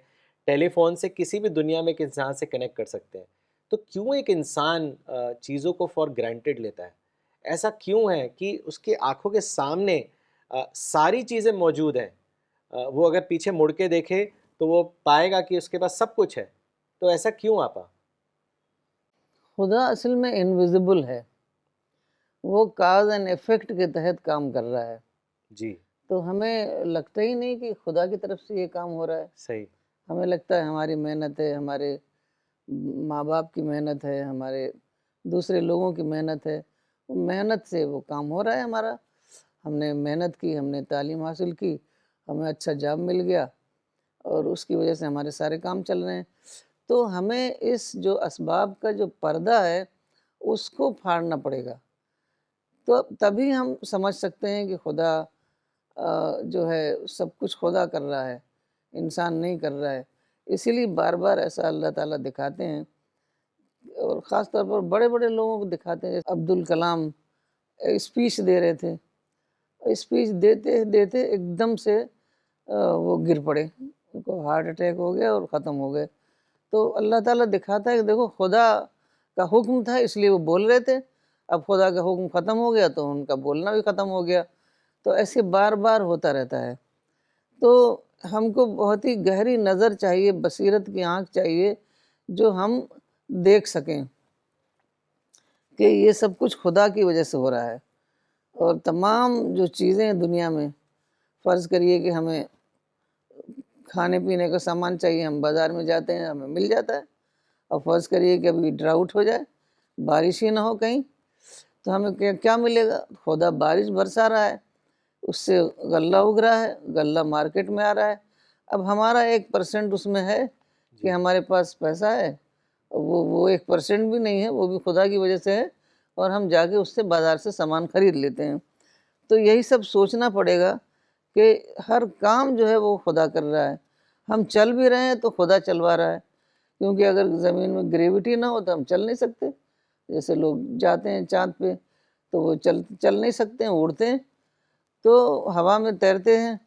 Speaker 1: ٹیلی فون سے کسی بھی دنیا میں ایک انسان سے کنیکٹ کر سکتے ہیں. تو کیوں ایک انسان چیزوں کو فار گرانٹیڈ لیتا ہے؟ ایسا کیوں ہے کہ اس کے آنکھوں کے سامنے ساری چیزیں موجود ہیں, وہ اگر پیچھے مڑ کے دیکھے تو وہ پائے گا کہ اس کے پاس سب کچھ ہے. تو ایسا کیوں آپا؟
Speaker 2: خدا اصل میں انویزیبل ہے, وہ کاز اینڈ ایفیکٹ کے تحت کام کر رہا ہے.
Speaker 1: جی
Speaker 2: تو ہمیں لگتا ہی نہیں کہ خدا کی طرف سے یہ کام ہو رہا ہے.
Speaker 1: صحیح.
Speaker 2: ہمیں لگتا ہے ہماری محنت ہے, ہمارے ماں باپ کی محنت ہے, ہمارے دوسرے لوگوں کی محنت ہے, وہ محنت سے وہ کام ہو رہا ہے ہمارا. ہم نے محنت کی, ہم نے تعلیم حاصل کی, ہمیں اچھا جاب مل گیا, اور اس کی وجہ سے ہمارے سارے کام چل رہے ہیں. تو ہمیں اس جو اسباب کا جو پردہ ہے اس کو پھاڑنا پڑے گا, تو تبھی ہم سمجھ سکتے ہیں کہ خدا جو ہے سب کچھ خدا کر رہا ہے, انسان نہیں کر رہا ہے. اسی لیے بار بار ایسا اللہ تعالیٰ دکھاتے ہیں, اور خاص طور پر بڑے بڑے لوگوں کو دکھاتے ہیں. جیسے عبدالکلام اسپیچ دے رہے تھے, اسپیچ دیتے دیتے ایک دم سے وہ گر پڑے, ان کو ہارٹ اٹیک ہو گیا اور ختم ہو گئے. تو اللہ تعالیٰ دکھاتا ہے کہ دیکھو خدا کا حکم تھا اس لیے وہ بول رہے تھے, اب خدا کا حکم ختم ہو گیا تو ان کا بولنا بھی ختم ہو گیا. تو ایسے بار بار ہوتا رہتا ہے. تو ہم کو بہت ہی گہری نظر چاہیے, بصیرت کی آنکھ چاہیے, جو ہم دیکھ سکیں کہ یہ سب کچھ خدا کی وجہ سے ہو رہا ہے. اور تمام جو چیزیں دنیا میں, فرض کریے کہ ہمیں کھانے پینے کا سامان چاہیے, ہم بازار میں جاتے ہیں ہمیں مل جاتا ہے. اور فرض کریے کہ ابھی ڈراؤٹ ہو جائے, بارش ہی نہ ہو کہیں, تو ہمیں کیا ملے گا؟ خدا بارش برسا رہا ہے, اس سے غلہ اگ رہا ہے, غلہ مارکیٹ میں آ رہا ہے. اب ہمارا 1% اس میں ہے کہ ہمارے پاس پیسہ ہے, وہ 1% بھی نہیں ہے, وہ بھی خدا کی وجہ سے ہے, اور ہم جا کے اس سے بازار سے سامان خرید لیتے ہیں. تو یہی سب سوچنا پڑے گا کہ ہر کام جو ہے وہ خدا کر رہا ہے. ہم چل بھی رہے ہیں تو خدا چلوا رہا ہے, کیونکہ اگر زمین میں گریوٹی نہ ہو تو ہم چل نہیں سکتے. جیسے لوگ جاتے ہیں چاند پہ تو وہ چل نہیں سکتے ہیں, اڑتے ہیں, تو ہوا میں تیرتے ہیں.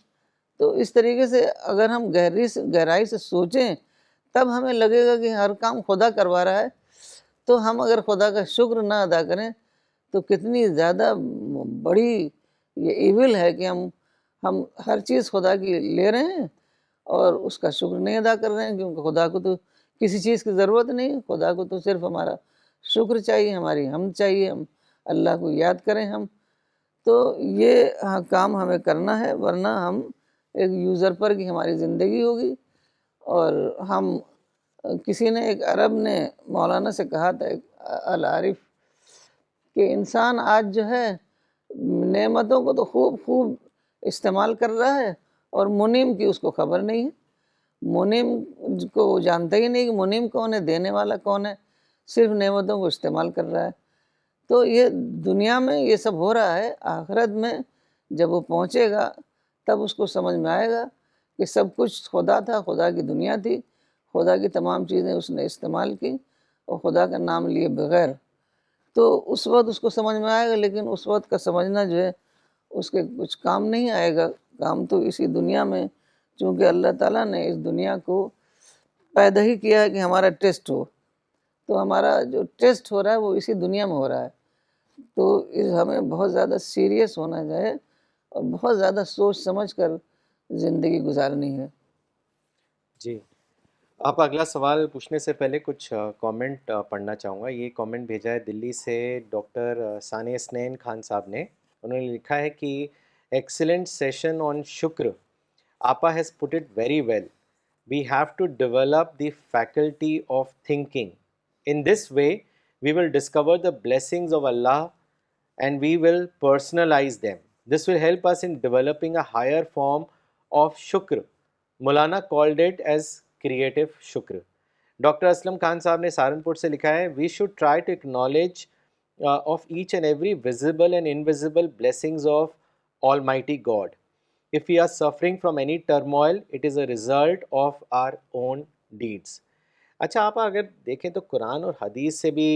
Speaker 2: تو اس طریقے سے اگر ہم گہرائی سے سوچیں تب ہمیں لگے گا کہ ہر کام خدا کروا رہا ہے. تو ہم اگر خدا کا شکر نہ ادا کریں تو کتنی زیادہ بڑی یہ ایول ہے کہ ہم ہر چیز خدا کی لے رہے ہیں اور اس کا شکر نہیں ادا کر رہے ہیں, کیونکہ خدا کو تو کسی چیز کی ضرورت نہیں, خدا کو تو صرف ہمارا شکر چاہیے, ہماری حمد چاہیے, ہم اللہ کو یاد کریں ہم. تو یہ کام ہمیں کرنا ہے, ورنہ ہم ایک یوزر پر کی ہماری زندگی ہوگی. اور ہم کسی نے, ایک عرب نے مولانا سے کہا تھا, ایک العارف, کہ انسان آج جو ہے نعمتوں کو تو خوب استعمال کر رہا ہے, اور منعم کی اس کو خبر نہیں ہے. منعم کو وہ جانتا ہی نہیں کہ منعم کون ہے, دینے والا کون ہے, صرف نعمتوں کو استعمال کر رہا ہے. تو یہ دنیا میں یہ سب ہو رہا ہے, آخرت میں جب وہ پہنچے گا تب اس کو سمجھ میں آئے گا کہ سب کچھ خدا تھا, خدا کی دنیا تھی, خدا کی تمام چیزیں اس نے استعمال کی, اور خدا کا نام لیے بغیر. تو اس وقت اس کو سمجھ میں آئے گا, لیکن اس وقت کا سمجھنا جو ہے اس کے کچھ کام نہیں آئے گا. کام تو اسی دنیا میں, چونکہ اللہ تعالیٰ نے اس دنیا کو پیدا ہی کیا ہے کہ ہمارا ٹیسٹ ہو، تو ہمارا جو ٹیسٹ ہو رہا ہے وہ اسی دنیا میں ہو رہا ہے، تو ہمیں بہت زیادہ سیریس ہونا چاہیے اور بہت زیادہ سوچ سمجھ کر زندگی گزارنی ہے۔
Speaker 1: جی، آپ اگلا سوال پوچھنے سے پہلے کچھ کامنٹ پڑھنا چاہوں گا۔ یہ کامنٹ بھیجا ہے دلی سے ڈاکٹر ثانیہ اسنین خان صاحب نے۔ انہوں نے لکھا ہے کہ ایکسلنٹ سیشن آن شکر. Appa has put it very well. We have to develop the faculty of thinking. In this way, we will discover the blessings of Allah and we will personalize them. This will help us in developing a higher form of shukr. Maulana called it as creative shukr. Doctor Aslam Khan صاحب نے سہارنپور سے لکھا ہے we should try to acknowledge of each and every visible and invisible blessings of almighty God. If we are suffering from any turmoil, it is a result of our own deeds. اچھا آپ اگر دیکھیں تو قرآن اور حدیث سے بھی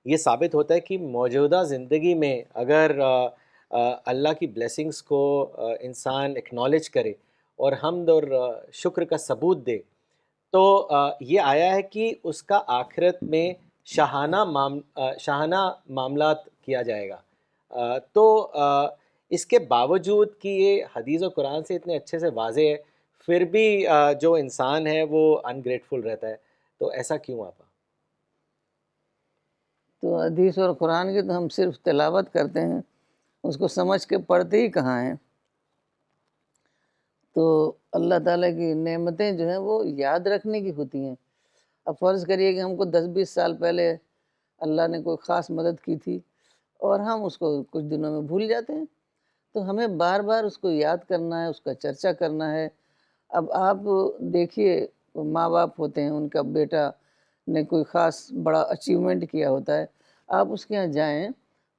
Speaker 1: یہ ثابت ہوتا ہے کہ موجودہ زندگی میں اگر اللہ کی بلیسنگز کو انسان اکنالج کرے اور حمد اور شکر کا ثبوت دے تو یہ آیا ہے کہ اس کا آخرت میں شاہانہ معاملات کیا جائے گا. تو اس کے باوجود کہ یہ حدیث و قرآن سے اتنے اچھے سے واضح ہے پھر بھی جو انسان ہے وہ انگریٹفل رہتا ہے، تو ایسا کیوں آپا؟
Speaker 2: تو حدیث اور قرآن کی تو ہم صرف تلاوت کرتے ہیں، اس کو سمجھ کے پڑھتے ہی کہاں ہیں. تو اللہ تعالیٰ کی نعمتیں جو ہیں وہ یاد رکھنے کی ہوتی ہیں. اب فرض کریے کہ ہم کو 10-20 سال پہلے اللہ نے کوئی خاص مدد کی تھی اور ہم اس کو کچھ دنوں میں بھول جاتے ہیں، تو ہمیں بار بار اس کو یاد کرنا ہے، اس کا چرچا کرنا ہے. اب آپ دیکھیے ماں باپ ہوتے ہیں، ان کا بیٹا نے کوئی خاص بڑا اچیومنٹ کیا ہوتا ہے، آپ اس کے یہاں جائیں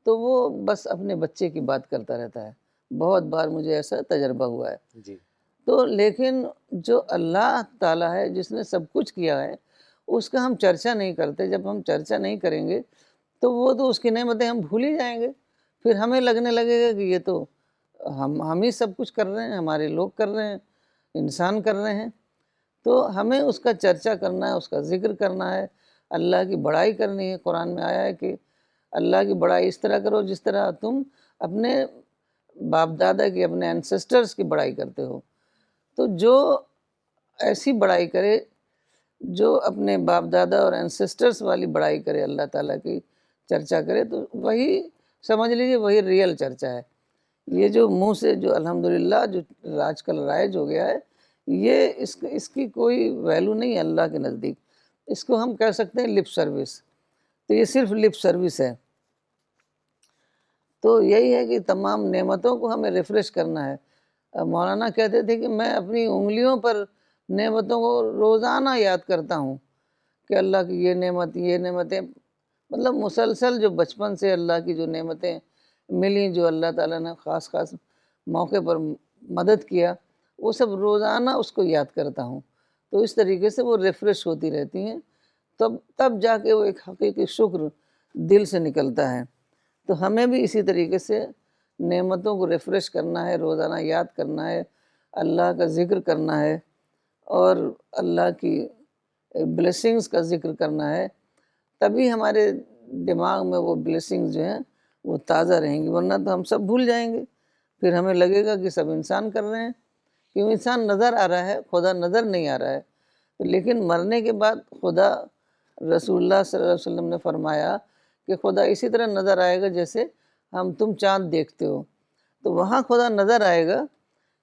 Speaker 2: تو وہ بس اپنے بچے کی بات کرتا رہتا ہے. بہت بار مجھے ایسا تجربہ ہوا ہے.
Speaker 1: جی.
Speaker 2: تو لیکن جو اللہ تعالیٰ ہے جس نے سب کچھ کیا ہے اس کا ہم چرچا نہیں کرتے. جب ہم چرچا نہیں کریں گے تو وہ تو اس کی نعمتیں ہم بھول ہی جائیں گے. پھر ہمیں لگنے لگے گا کہ یہ تو ہم ہی سب کچھ کر رہے ہیں، ہمارے لوگ کر رہے ہیں، انسان کر رہے ہیں. تو ہمیں اس کا چرچا کرنا ہے، اس کا ذکر کرنا ہے، اللہ کی بڑائی کرنی ہے. قرآن میں آیا ہے کہ اللہ کی بڑائی اس طرح کرو جس طرح تم اپنے باپ دادا کی، اپنے اینسسٹرز کی بڑائی کرتے ہو. تو جو ایسی بڑائی کرے، جو اپنے باپ دادا اور اینسسٹرز والی بڑائی کرے، اللہ تعالیٰ کی چرچا کرے، تو وہی سمجھ لیجیے وہی ریئل چرچا ہے. یہ جو منہ سے جو الحمدللہ جو آج کل رائج ہو گیا ہے، یہ اس کی کوئی ویلو نہیں ہے اللہ کے نزدیک. اس کو ہم کہہ سکتے ہیں لپ سروس. تو یہ صرف لپ سروس ہے. تو یہی ہے کہ تمام نعمتوں کو ہمیں ریفریش کرنا ہے. مولانا کہتے تھے کہ میں اپنی انگلیوں پر نعمتوں کو روزانہ یاد کرتا ہوں کہ اللہ کی یہ نعمتیں مطلب مسلسل جو بچپن سے اللہ کی جو نعمتیں ملیں، جو اللہ تعالیٰ نے خاص موقع پر مدد کیا، وہ سب روزانہ اس کو یاد کرتا ہوں. تو اس طریقے سے وہ ریفریش ہوتی رہتی ہیں، تب جا کے وہ ایک حقیقی شکر دل سے نکلتا ہے. تو ہمیں بھی اسی طریقے سے نعمتوں کو ریفریش کرنا ہے، روزانہ یاد کرنا ہے، اللہ کا ذکر کرنا ہے اور اللہ کی بلیسنگز کا ذکر کرنا ہے. تبھی ہمارے دماغ میں وہ بلیسنگز جو ہیں وہ تازہ رہیں گی، ورنہ تو ہم سب بھول جائیں گے. پھر ہمیں لگے گا کہ سب انسان کر رہے ہیں، کیوں انسان نظر آ رہا ہے، خدا نظر نہیں آ رہا ہے. لیکن مرنے کے بعد خدا، رسول اللہ صلی اللہ علیہ وسلم نے فرمایا کہ خدا اسی طرح نظر آئے گا جیسے ہم تم چاند دیکھتے ہو. تو وہاں خدا نظر آئے گا،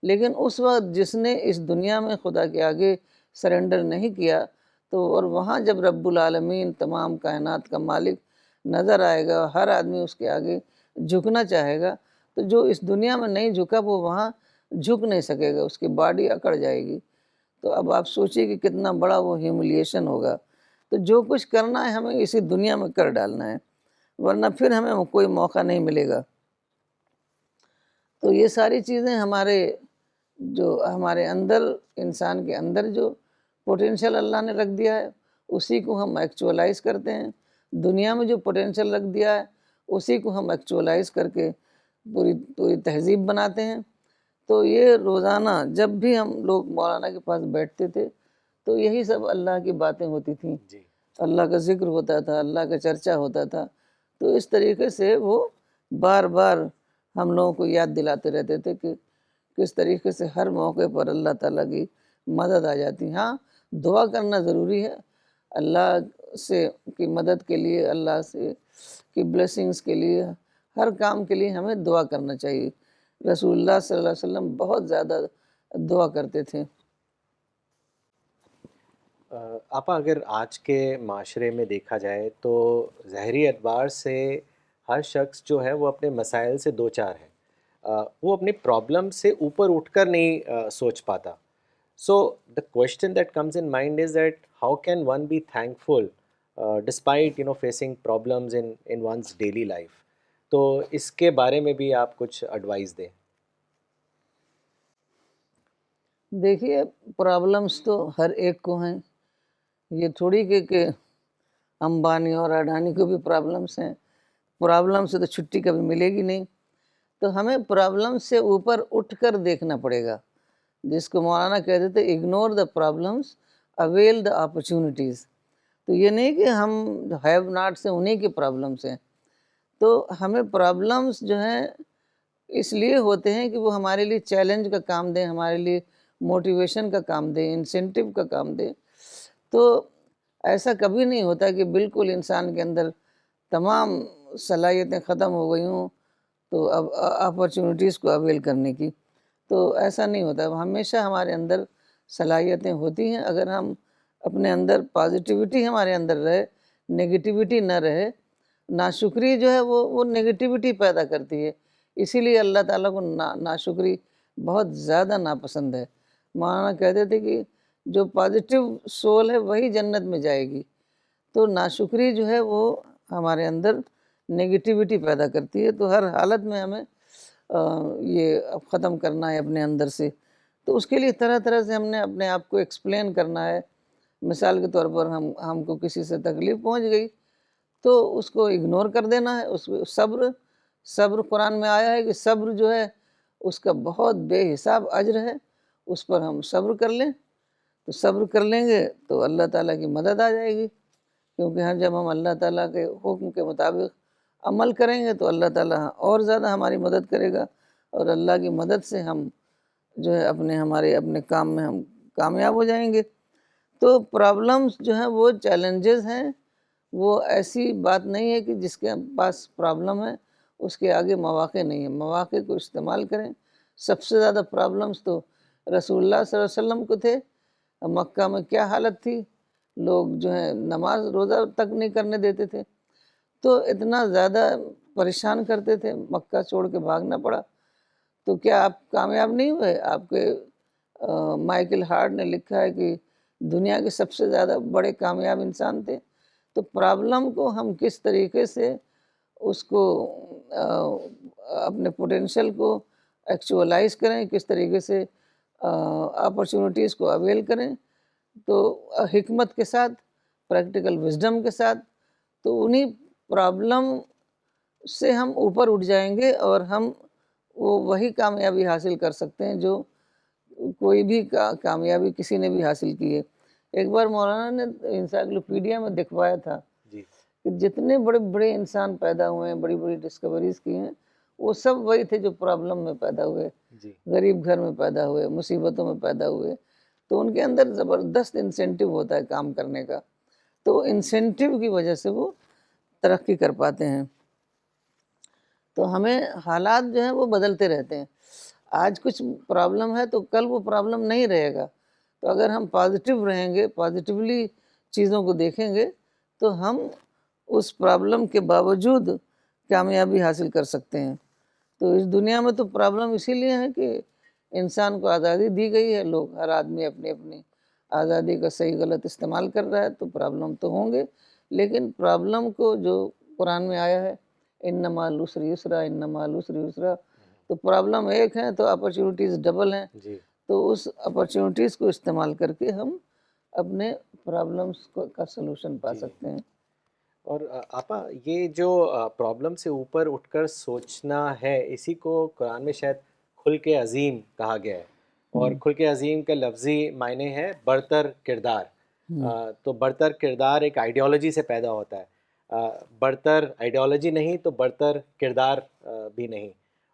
Speaker 2: لیکن اس وقت جس نے اس دنیا میں خدا کے آگے سرنڈر نہیں کیا، تو اور وہاں جب رب العالمین تمام کائنات کا مالک نظر آئے گا، ہر آدمی اس کے آگے جھکنا چاہے گا، تو جو اس دنیا میں نہیں جھکا وہ وہاں جھک نہیں سکے گا، اس کی باڈی اکڑ جائے گی. تو اب آپ سوچیے کہ کتنا بڑا وہ ہیوملیشن ہوگا. تو جو کچھ کرنا ہے ہمیں اسی دنیا میں کر ڈالنا ہے، ورنہ پھر ہمیں کوئی موقع نہیں ملے گا. تو یہ ساری چیزیں ہمارے اندر، انسان کے اندر جو پوٹینشیل اللہ نے رکھ دیا ہے اسی کو ہم ایکچولائز کرتے ہیں. دنیا میں جو پوٹینشیل رکھ دیا ہے اسی کو ہم ایکچولائز کر کے پوری تہذیب بناتے ہیں. تو یہ روزانہ جب بھی ہم لوگ مولانا کے پاس بیٹھتے تھے تو یہی سب اللہ کی باتیں ہوتی تھیں،
Speaker 1: جی
Speaker 2: اللہ کا ذکر ہوتا تھا، اللہ کا چرچا ہوتا تھا. تو اس طریقے سے وہ بار بار ہم لوگوں کو یاد دلاتے رہتے تھے کہ کس طریقے سے ہر موقع پر اللہ تعالیٰ کی مدد آ جاتی. ہاں، دعا کرنا ضروری ہے اللہ سے کی مدد کے لیے، اللہ سے کی بلیسنگز کے لیے، ہر کام کے لیے ہمیں دعا کرنا چاہیے. رسول اللہ صلی اللہ علیہ وسلم بہت زیادہ دعا کرتے تھے.
Speaker 1: آپا اگر آج کے معاشرے میں دیکھا جائے تو ظاہری اعتبار سے ہر شخص جو ہے وہ اپنے مسائل سے دو چار ہے. وہ اپنی پرابلم سے اوپر اٹھ کر نہیں سوچ پاتا. So the question that comes in mind is that how can one be thankful despite facing problems in one's daily life. تو اس کے بارے میں بھی آپ کچھ ایڈوائز دیں.
Speaker 2: دیکھیے، پرابلمس تو ہر ایک کو ہیں. یہ تھوڑی کہ امبانی اور اڈانی کو بھی پرابلمس ہیں. پرابلم سے تو چھٹی کبھی ملے گی نہیں. تو ہمیں پرابلم سے اوپر اٹھ کر دیکھنا پڑے گا، جس کو مولانا کہتے تھے ignore the problems avail the opportunities. تو یہ نہیں کہ ہم ہیو ناٹ سے انہیں کی پرابلمس ہیں. تو ہمیں پرابلمس جو ہیں اس لیے ہوتے ہیں کہ وہ ہمارے لیے چیلنج کا کام دیں، ہمارے لیے موٹیویشن کا کام دیں، انسینٹیو کا کام دیں. تو ایسا کبھی نہیں ہوتا کہ بالکل انسان کے اندر تمام صلاحیتیں ختم ہو گئی ہوں تو اب اپرچونیٹیز کو اویل کرنے کی. تو ایسا نہیں ہوتا. ہمیشہ ہمارے اندر صلاحیتیں ہوتی ہیں. اگر ہم اپنے اندر پازیٹیوٹی ہمارے اندر رہے، نگیٹیوٹی نہ رہے. ناشکری جو ہے وہ نگیٹیوٹی پیدا کرتی ہے. اسی لیے اللہ تعالیٰ کو ناشکری بہت زیادہ ناپسند ہے. مولانا کہتے تھے کہ جو پازیٹیو سول ہے وہی جنت میں جائے گی. تو ناشکری جو ہے وہ ہمارے اندر نگیٹیوٹی پیدا کرتی ہے. تو ہر حالت میں ہمیں یہ ختم کرنا ہے اپنے اندر سے. تو اس کے لیے طرح طرح سے ہم نے اپنے آپ کو ایکسپلین کرنا ہے. مثال کے طور پر ہم کو کسی سے تکلیف پہنچ گئی تو اس کو اگنور کر دینا ہے. اس صبر قرآن میں آیا ہے کہ صبر جو ہے اس کا بہت بے حساب اجر ہے. اس پر ہم صبر کر لیں تو صبر کر لیں گے تو اللہ تعالیٰ کی مدد آ جائے گی. کیونکہ جب ہم اللہ تعالیٰ کے حکم کے مطابق عمل کریں گے تو اللہ تعالیٰ اور زیادہ ہماری مدد کرے گا. اور اللہ کی مدد سے ہم جو ہے اپنے کام میں ہم کامیاب ہو جائیں گے. تو پرابلمس جو ہیں وہ چیلنجز ہیں. وہ ایسی بات نہیں ہے کہ جس کے پاس پرابلم ہے اس کے آگے مواقع نہیں ہیں. مواقع کو استعمال کریں. سب سے زیادہ پرابلمس تو رسول اللہ صلی اللہ علیہ وسلم کو تھے. مکہ میں کیا حالت تھی، لوگ جو ہیں نماز روزہ تک نہیں کرنے دیتے تھے. تو اتنا زیادہ پریشان کرتے تھے، مکہ چھوڑ کے بھاگنا پڑا. تو کیا آپ کامیاب نہیں ہوئے؟ آپ کے مائیکل ہارٹ نے لکھا ہے کہ دنیا کے سب سے زیادہ بڑے کامیاب انسان تھے. تو پرابلم کو ہم کس طریقے سے اس کو اپنے پوٹینشل کو ایکچولائز کریں، کس طریقے سے اپرچونیٹیز کو اویل کریں. تو حکمت کے ساتھ، پریکٹیکل وزڈم کے ساتھ، تو انہی پرابلم سے ہم اوپر اٹھ جائیں گے اور ہم وہی کامیابی حاصل کر سکتے ہیں جو کوئی بھی کامیابی کسی نے بھی حاصل کی ہے. ایک بار مولانا نے انسائکلوپیڈیا میں دکھوایا تھا
Speaker 1: جی
Speaker 2: کہ جتنے بڑے بڑے انسان پیدا ہوئے ہیں، بڑی بڑی ڈسکوریز کی ہیں، وہ سب وہی تھے جو پرابلم میں پیدا ہوئے،
Speaker 1: جی
Speaker 2: غریب گھر میں پیدا ہوئے، مصیبتوں میں پیدا ہوئے. تو ان کے اندر زبردست انسینٹیو ہوتا ہے کام کرنے کا. تو انسینٹیو کی وجہ سے وہ ترقی کر پاتے ہیں. تو ہمیں حالات جو ہیں وہ بدلتے رہتے ہیں. آج کچھ پرابلم ہے تو کل وہ پرابلم نہیں رہے گا. تو اگر ہم پازیٹیو رہیں گے، پازیٹیولی چیزوں کو دیکھیں گے تو ہم اس پرابلم کے باوجود کامیابی حاصل کر سکتے ہیں. تو اس دنیا میں تو پرابلم اسی لیے ہے کہ انسان کو آزادی دی گئی ہے. لوگ، ہر آدمی اپنی اپنی آزادی کا صحیح غلط استعمال کر رہا ہے. تو پرابلم تو ہوں گے، لیکن پرابلم کو جو قرآن میں آیا ہے ان مع العسر یسرا، ان مع العسر یسرا، تو پرابلم ایک ہے تو اپرچونیٹیز ڈبل ہیں.
Speaker 1: جی
Speaker 2: تو اس اپرچونیٹیز کو استعمال کر کے ہم اپنے پرابلمس کا سلوشن پا سکتے ہیں.
Speaker 1: اور آپا یہ جو پرابلم سے اوپر اٹھ کر سوچنا ہے، اسی کو قرآن میں شاید خلق عظیم کہا گیا ہے. اور خلق عظیم کا لفظی معنی ہے برتر کردار. تو برتر کردار ایک آئیڈیالوجی سے پیدا ہوتا ہے. برتر آئیڈیالوجی نہیں تو برتر کردار بھی نہیں.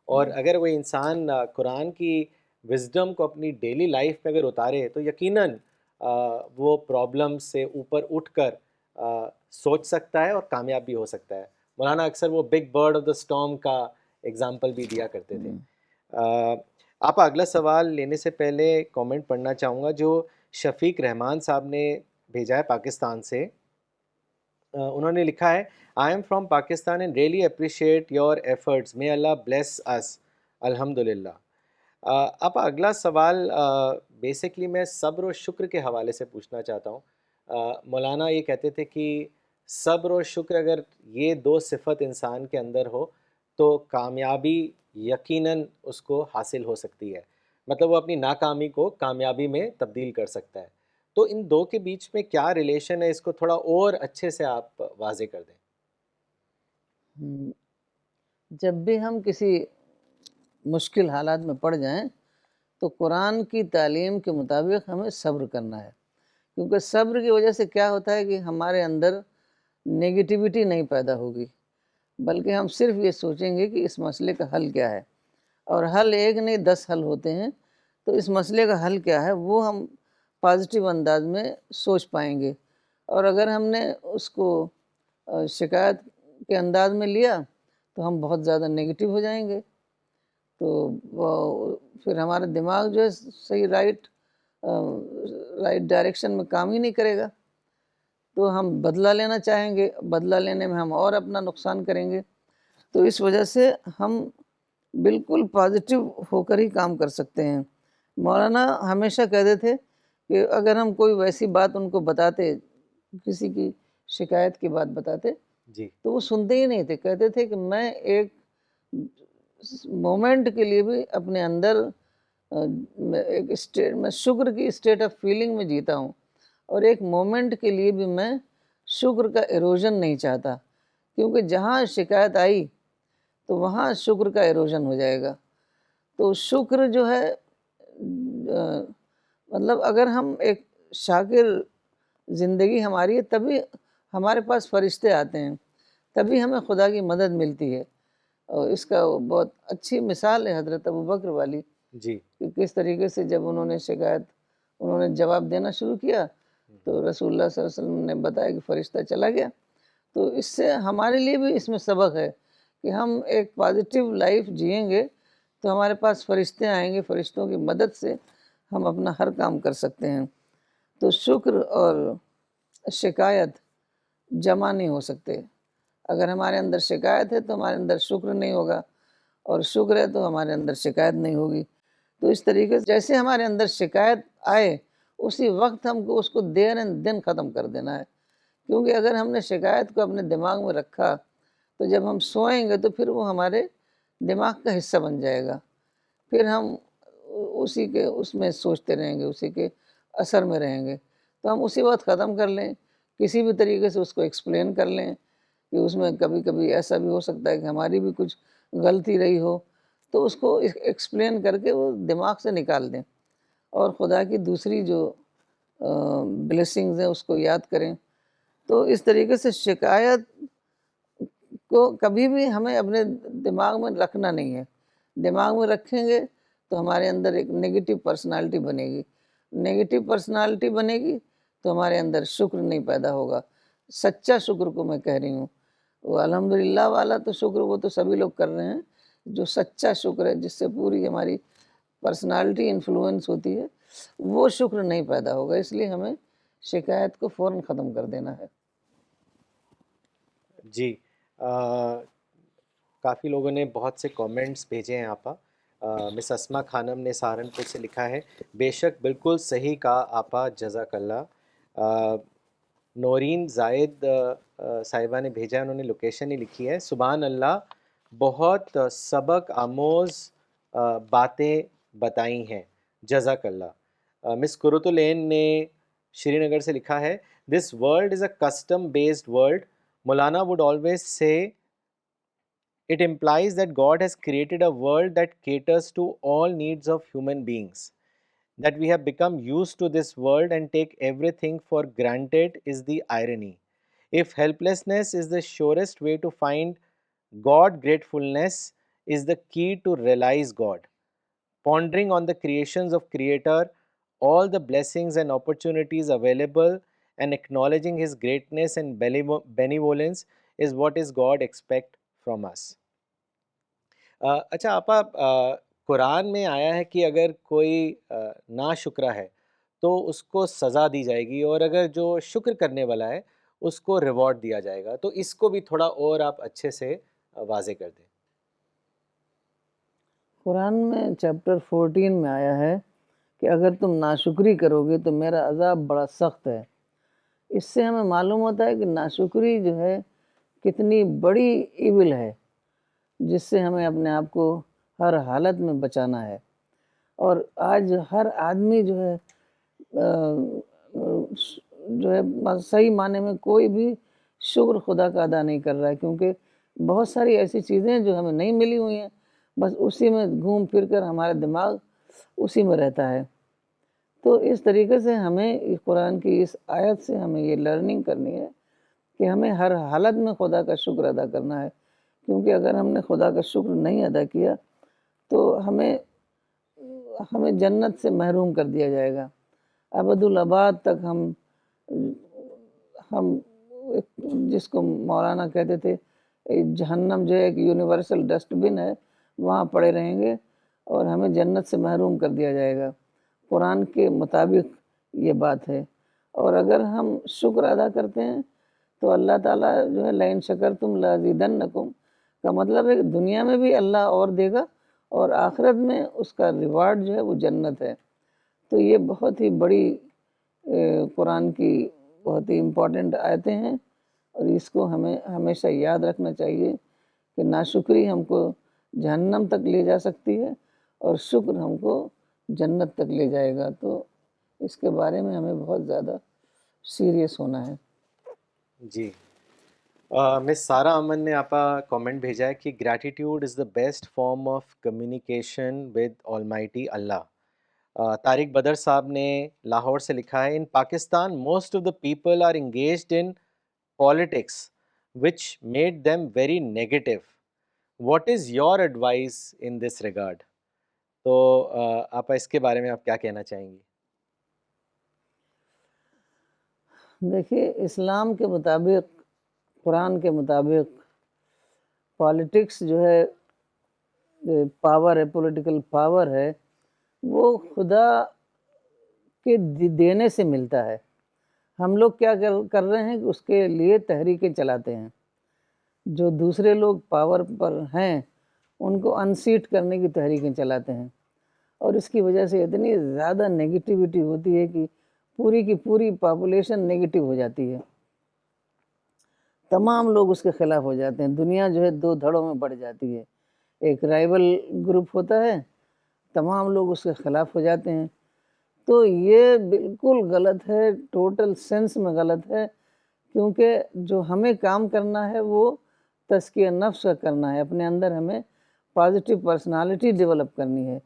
Speaker 1: اور اگر وہ انسان قرآن کی وزڈم کو اپنی ڈیلی لائف میں اگر اتارے تو یقیناً وہ پرابلم سے اوپر اٹھ کر سوچ سکتا ہے اور کامیاب بھی ہو سکتا ہے. مولانا اکثر وہ big bird of the storm کا ایگزامپل بھی دیا کرتے تھے. آپ اگلا سوال لینے سے پہلے کامنٹ پڑھنا چاہوں گا جو شفیق رحمان صاحب نے بھیجا ہے پاکستان سے. انہوں نے لکھا ہے I am from Pakistan and really appreciate your efforts, may Allah bless us. الحمد للہ. اب اگلا سوال بیسکلی میں صبر و شکر کے حوالے سے پوچھنا چاہتا ہوں. مولانا یہ کہتے تھے کہ صبر و شکر اگر یہ دو صفت انسان کے اندر ہو تو کامیابی یقیناً اس کو حاصل ہو سکتی ہے. مطلب وہ اپنی ناکامی کو کامیابی میں تبدیل کر سکتا ہے. تو ان دو کے بیچ میں کیا ریلیشن ہے, اس کو تھوڑا اور اچھے سے آپ واضح کر دیں.
Speaker 2: جب بھی ہم کسی مشکل حالات میں پڑ جائیں تو قرآن کی تعلیم کے مطابق ہمیں صبر کرنا ہے, کیونکہ صبر کی وجہ سے کیا ہوتا ہے کہ ہمارے اندر نگیٹیوٹی نہیں پیدا ہوگی, بلکہ ہم صرف یہ سوچیں گے کہ اس مسئلے کا حل کیا ہے, اور حل ایک نہیں 10 حل ہوتے ہیں. تو اس مسئلے کا حل کیا ہے وہ ہم پازیٹیو انداز میں سوچ پائیں گے. اور اگر ہم نے اس کو شکایت کے انداز میں لیا تو ہم بہت زیادہ نگیٹیو ہو جائیں گے. تو پھر ہمارا دماغ جو ہے صحیح رائٹ ڈائریکشن میں کام ہی نہیں کرے گا. تو ہم بدلہ لینا چاہیں گے, بدلہ لینے میں ہم اور اپنا نقصان کریں گے. تو اس وجہ سے ہم بالکل پازیٹیو ہو کر ہی کام کر سکتے ہیں. مولانا ہمیشہ کہتے تھے کہ اگر ہم کوئی ویسی بات ان کو بتاتے, کسی کی شکایت کی بات بتاتے,
Speaker 1: جی
Speaker 2: تو وہ سنتے ہی نہیں تھے. کہتے تھے کہ میں ایک مومنٹ کے لیے بھی اپنے اندر ایک اسٹیٹ میں شکر کی اسٹیٹ آف فیلنگ میں جیتا ہوں, اور ایک مومنٹ کے لیے بھی میں شکر کا ایروژن نہیں چاہتا, کیونکہ جہاں شکایت آئی تو وہاں شکر کا ایروژن ہو جائے گا. تو شکر جو ہے مطلب اگر ہم ایک شاکر زندگی ہماری ہے تبھی ہمارے پاس فرشتے آتے ہیں, تبھی ہمیں خدا کی مدد ملتی ہے. اور اس کا بہت اچھی مثال ہے حضرت ابوبکر والی,
Speaker 1: جی
Speaker 2: کہ کس طریقے سے جب انہوں نے جواب دینا شروع کیا تو رسول اللہ صلی اللہ علیہ وسلم نے بتایا کہ فرشتہ چلا گیا. تو اس سے ہمارے لیے بھی اس میں سبق ہے کہ ہم ایک پازیٹیو لائف جئیں گے تو ہمارے پاس فرشتے آئیں گے, فرشتوں کی مدد سے ہم اپنا ہر کام کر سکتے ہیں. تو شکر اور شکایت جمع نہیں ہو سکتے. اگر ہمارے اندر شکایت ہے تو ہمارے اندر شکر نہیں ہوگا, اور شکر ہے تو ہمارے اندر شکایت نہیں ہوگی. تو اس طریقے سے جیسے ہمارے اندر شکایت آئے اسی وقت ہم کو اس کو دیر اینڈ دن ختم کر دینا ہے. کیونکہ اگر ہم نے شکایت کو اپنے دماغ میں رکھا تو جب ہم سوئیں گے تو پھر وہ ہمارے دماغ کا حصہ بن جائے گا. پھر ہم اس میں سوچتے رہیں گے, اسی کے اثر میں رہیں گے. تو ہم اسی وقت ختم کر لیں, کسی بھی طریقے سے اس کو ایکسپلین کر لیں کہ اس میں کبھی کبھی ایسا بھی ہو سکتا ہے کہ ہماری بھی کچھ غلطی رہی ہو, تو اس کو ایکسپلین کر کے وہ دماغ سے نکال دیں, اور خدا کی دوسری جو بلیسنگز ہیں اس کو یاد کریں. تو اس طریقے سے شکایت کو کبھی بھی ہمیں اپنے دماغ میں رکھنا نہیں ہے. دماغ میں رکھیں گے تو ہمارے اندر ایک نگیٹو پرسنالٹی بنے گی. نگیٹو پرسنالٹی بنے گی تو ہمارے اندر شکر نہیں پیدا ہوگا. سچا شکر کو میں کہہ رہی ہوں, وہ الحمدللہ والا تو شکر وہ تو سبھی لوگ کر رہے ہیں, جو سچا شکر ہے جس سے پوری ہماری پرسنالٹی انفلوئنس ہوتی ہے, وہ شکر نہیں پیدا ہوگا. اس لیے ہمیں شکایت کو فوراً ختم کر دینا ہے.
Speaker 1: جی کافی لوگوں نے بہت سے کامنٹس بھیجے ہیں آپا. مس اسما خانم نے سہارنپور سے لکھا ہے بے شک بالکل صحیح کہا آپا, جزاک اللہ. نورین زائد صاحبہ نے بھیجا, انہوں نے لوکیشن ہی لکھی ہے. سبحان اللہ, بہت سبق آموز باتیں بتائی ہیں, جزاک اللہ. مس قرۃ العین نے شری نگر سے لکھا ہے this world is a custom based world. Maulana would always say it implies that God has created a world that caters to all needs of human beings. That we have become used to this world and take everything for granted is the irony. If helplessness is the surest way to find God, gratefulness is the key to realize God. Pondering on the creations of Creator, all the blessings and opportunities available, and acknowledging His greatness and benevolence is what is God expect from us. اچھا آپا، قرآن میں آیا ہے کہ اگر کوئی نا شکرہ ہے تو اس کو سزا دی جائے گی، اور اگر جو شکر کرنے والا ہے اس کو ریوارڈ دیا جائے گا، تو اس کو بھی تھوڑا اور آپ اچھے سے واضح کر دیں۔
Speaker 2: قرآن میں چیپٹر 14 میں آیا ہے کہ اگر تم ناشکری کرو گے تو میرا عذاب بڑا سخت ہے۔ اس سے ہمیں معلوم ہوتا ہے کہ ناشکری جو ہے کتنی بڑی ایول ہے، جس سے ہمیں اپنے آپ کو ہر حالت میں بچانا ہے۔ اور آج ہر آدمی جو ہے صحیح معنی میں کوئی بھی شکر خدا کا ادا نہیں کر رہا ہے، کیونکہ بہت ساری ایسی چیزیں جو ہمیں نہیں ملی ہوئی ہیں، بس اسی میں گھوم پھر کر ہمارا دماغ اسی میں رہتا ہے۔ تو اس طریقے سے ہمیں اس قرآن کی اس آیت سے ہمیں یہ لرننگ کرنی ہے کہ ہمیں ہر حالت میں خدا کا شکر ادا کرنا ہے، کیونکہ اگر ہم نے خدا کا شکر نہیں ادا کیا تو ہمیں جنت سے محروم کر دیا جائے گا۔ ابدالآباد تک ہم جس کو مولانا کہتے تھے جہنم جو ہے ایک یونیورسل ڈسٹ بن ہے، وہاں پڑے رہیں گے اور ہمیں جنت سے محروم کر دیا جائے گا۔ قرآن کے مطابق یہ بات ہے۔ اور اگر ہم شکر ادا کرتے ہیں تو اللہ تعالیٰ جو ہے لئن شکرتم لازیدنکم کا مطلب ہے کہ دنیا میں بھی اللہ اور دے گا، اور آخرت میں اس کا ریوارڈ جو ہے وہ جنت ہے۔ تو یہ بہت ہی بڑی قرآن کی بہت ہی امپورٹنٹ آیتیں ہیں، اور اس کو ہمیں ہمیشہ یاد رکھنا چاہیے کہ ناشکری ہم کو جہنم تک لے جا سکتی ہے اور شکر ہم کو جنت تک لے جائے گا۔ تو اس کے بارے میں ہمیں بہت زیادہ سیریس ہونا ہے۔
Speaker 1: جی، مس سارہ امن نے آپ کامنٹ بھیجا ہے کہ gratitude is the best form of communication with almighty Allah. Tariq Badar صاحب نے لاہور سے لکھا ہے، in Pakistan most of the people are engaged in politics which made them very negative. What is your advice in this regard? تو آپ اس کے بارے میں آپ کیا کہنا چاہیں گی؟
Speaker 2: دیکھیے، اسلام کے مطابق، قرآن کے مطابق پالیٹکس جو ہے پاور ہے، پولیٹیکل پاور ہے، وہ خدا کے دینے سے ملتا ہے۔ ہم لوگ کیا کر رہے ہیں کہ اس کے لیے تحریکیں چلاتے ہیں۔ جو دوسرے لوگ پاور پر ہیں ان کو انسیٹ کرنے کی تحریکیں چلاتے ہیں، اور اس کی وجہ سے اتنی زیادہ نیگیٹیوٹی ہوتی ہے کہ پوری کی پوری پاپولیشن نیگیٹو ہو جاتی ہے۔ تمام لوگ اس کے خلاف ہو جاتے ہیں۔ دنیا جو ہے دو دھڑوں میں بڑھ جاتی ہے۔ ایک رائیول گروپ ہوتا ہے، تمام لوگ اس کے خلاف ہو جاتے ہیں۔ تو یہ بالکل غلط ہے، ٹوٹل سینس میں غلط ہے، کیونکہ جو ہمیں کام کرنا ہے وہ تزکیہ نفس کا کرنا ہے۔ اپنے اندر ہمیں پازیٹیو پرسنالٹی ڈیولپ کرنی ہے،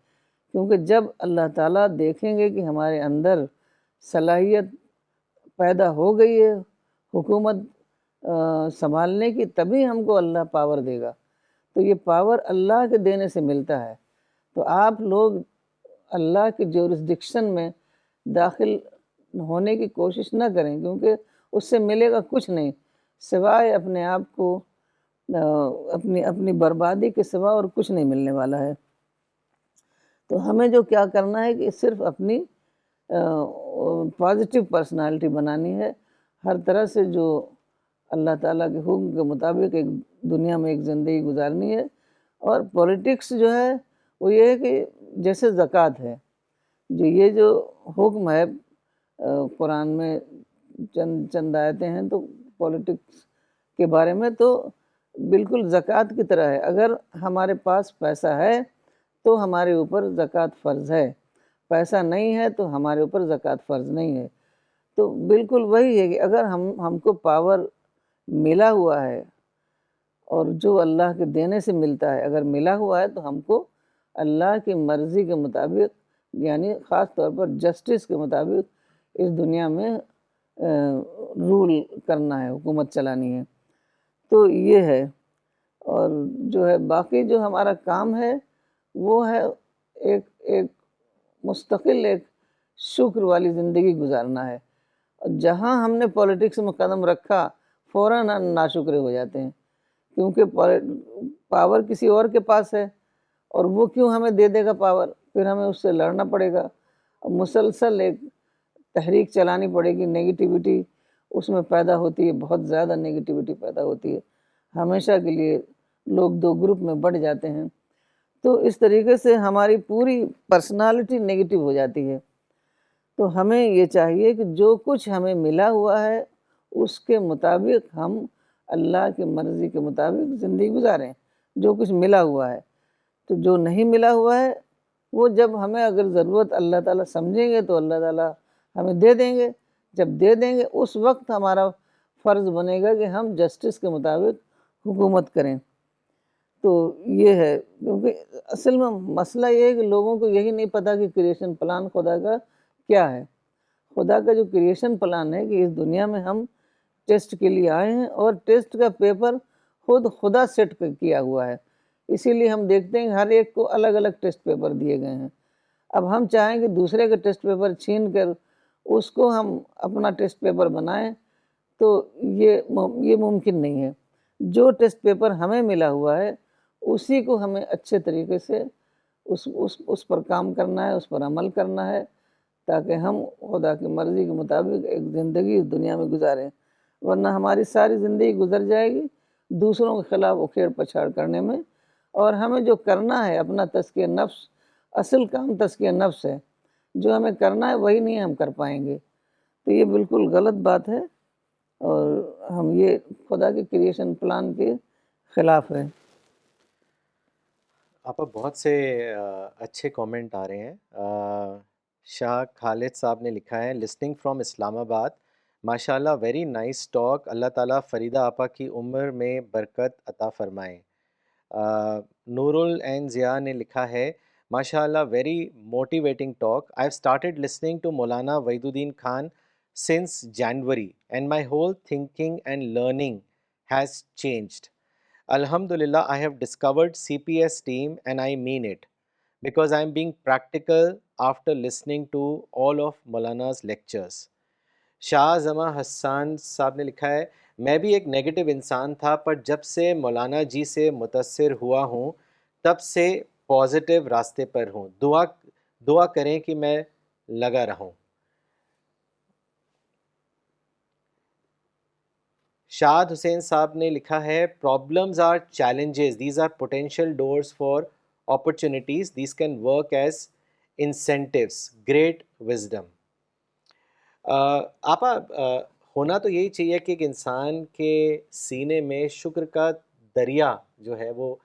Speaker 2: کیونکہ جب اللہ تعالیٰ دیکھیں گے کہ ہمارے اندر صلاحیت پیدا ہو گئی ہے حکومت سنبھالنے کی، تبھی ہم کو اللہ پاور دے گا۔ تو یہ پاور اللہ کے دینے سے ملتا ہے۔ تو آپ لوگ اللہ کی جورسڈکشن میں داخل ہونے کی کوشش نہ کریں، کیونکہ اس سے ملے گا کچھ نہیں سوائے اپنے آپ کو اپنی بربادی کے سوا اور کچھ نہیں ملنے والا ہے۔ تو ہمیں جو کیا کرنا ہے کہ صرف اپنی پازیٹیو پرسنالٹی بنانی ہے، ہر طرح سے جو اللہ تعالیٰ کے حکم کے مطابق ایک دنیا میں ایک زندگی گزارنی ہے۔ اور پولیٹکس جو ہے وہ یہ ہے کہ جیسے زکوٰۃ ہے، جو یہ جو حکم ہے قرآن میں چند آیتیں ہیں تو پولیٹکس کے بارے میں، تو بالکل زکوٰۃ کی طرح ہے۔ اگر ہمارے پاس پیسہ ہے تو ہمارے اوپر زکوٰۃ فرض ہے، پیسہ نہیں ہے تو ہمارے اوپر زکوٰۃ فرض نہیں ہے۔ تو بالکل وہی ہے کہ اگر ہم کو پاور ملا ہوا ہے، اور جو اللہ کے دینے سے ملتا ہے اگر ملا ہوا ہے، تو ہم کو اللہ کی مرضی کے مطابق یعنی خاص طور پر جسٹس کے مطابق اس دنیا میں رول کرنا ہے، حکومت چلانی ہے۔ تو یہ ہے، اور جو ہے باقی جو ہمارا کام ہے وہ ہے ایک مستقل ایک شکر والی زندگی گزارنا ہے۔ جہاں ہم نے پولیٹکس میں قدم رکھا فوراً ہم ناشکرے ہو جاتے ہیں، کیونکہ پاور کسی اور کے پاس ہے، اور وہ کیوں ہمیں دے دے گا پاور، پھر ہمیں اس سے لڑنا پڑے گا، مسلسل ایک تحریک چلانی پڑے گی، نیگیٹیوٹی اس میں پیدا ہوتی ہے، بہت زیادہ نیگیٹیوٹی پیدا ہوتی ہے، ہمیشہ کے لیے لوگ دو گروپ میں بٹ جاتے ہیں، تو اس طریقے سے ہماری پوری پرسنالٹی نیگیٹو ہو جاتی ہے۔ تو ہمیں یہ چاہیے کہ جو کچھ ہمیں ملا ہوا ہے اس کے مطابق ہم اللہ کی مرضی کے مطابق زندگی گزاریں، جو کچھ ملا ہوا ہے۔ تو جو نہیں ملا ہوا ہے وہ جب ہمیں اگر ضرورت اللہ تعالیٰ سمجھیں گے تو اللہ تعالیٰ ہمیں دے دیں گے، جب دے دیں گے اس وقت ہمارا فرض بنے گا کہ ہم جسٹس کے مطابق حکومت کریں۔ تو یہ ہے، کیونکہ اصل میں مسئلہ یہ ہے کہ لوگوں کو یہی نہیں پتہ کہ کریشن پلان خدا کا کیا ہے۔ خدا کا جو کریشن پلان ہے کہ اس دنیا میں ہم ٹیسٹ کے لیے آئے ہیں، اور ٹیسٹ کا پیپر خود خدا سیٹ کیا ہوا ہے، اسی لیے ہم دیکھتے ہیں کہ ہر ایک کو الگ الگ ٹیسٹ پیپر دیے گئے ہیں۔ اب ہم چاہیں کہ دوسرے کا ٹیسٹ پیپر چھین کر اس کو ہم اپنا ٹیسٹ پیپر بنائیں تو یہ ممکن نہیں ہے۔ جو ٹیسٹ پیپر ہمیں ملا ہوا ہے اسی کو ہمیں اچھے طریقے سے اس پر کام کرنا ہے، اس پر عمل کرنا ہے، تاکہ ہم خدا کی مرضی کے مطابق ایک زندگی اس دنیا میں گزاریں، ورنہ ہماری ساری زندگی گزر جائے گی دوسروں کے خلاف اکھیڑ پچھاڑ کرنے میں۔ اور ہمیں جو کرنا ہے اپنا تزکیہ نفس، اصل کام تزکیہ نفس ہے، جو ہمیں کرنا ہے وہی نہیں ہم کر پائیں گے، تو یہ بالکل غلط بات ہے، اور ہم یہ خدا کے کریشن پلان کے خلاف ہے۔
Speaker 1: آپ بہت سے اچھے کومنٹ آ رہے ہیں۔ شاہ خالد صاحب نے لکھا ہے لسننگ فرام اسلام آباد، ماشاء اللہ ویری نائس ٹاک، اللہ تعالیٰ فریدہ آپا کی عمر میں برکت عطا فرمائیں۔ نور العین ضیاء نے لکھا ہے ماشاء اللہ very motivating talk, I have started listening to Maulana Wahid uddin Khan since January and my whole thinking and learning has changed. Alhamdulillah, I have discovered CPS team and I mean it because I am being practical after listening to all of Maulana's lectures. شاہ زماں حسان صاحب نے لکھا ہے میں بھی ایک negative انسان تھا، پر جب سے مولانا جی سے متاثر ہوا ہوں تب سے پازیٹیو راستے پر ہوں، دعا کریں کہ میں لگا رہوں۔ شاد حسین صاحب نے لکھا ہے problems are challenges, these are potential doors for opportunities, these can work as incentives, great wisdom. آپا ہونا تو یہی چاہیے کہ ایک انسان کے سینے میں شکر کا دریا جو ہے وہ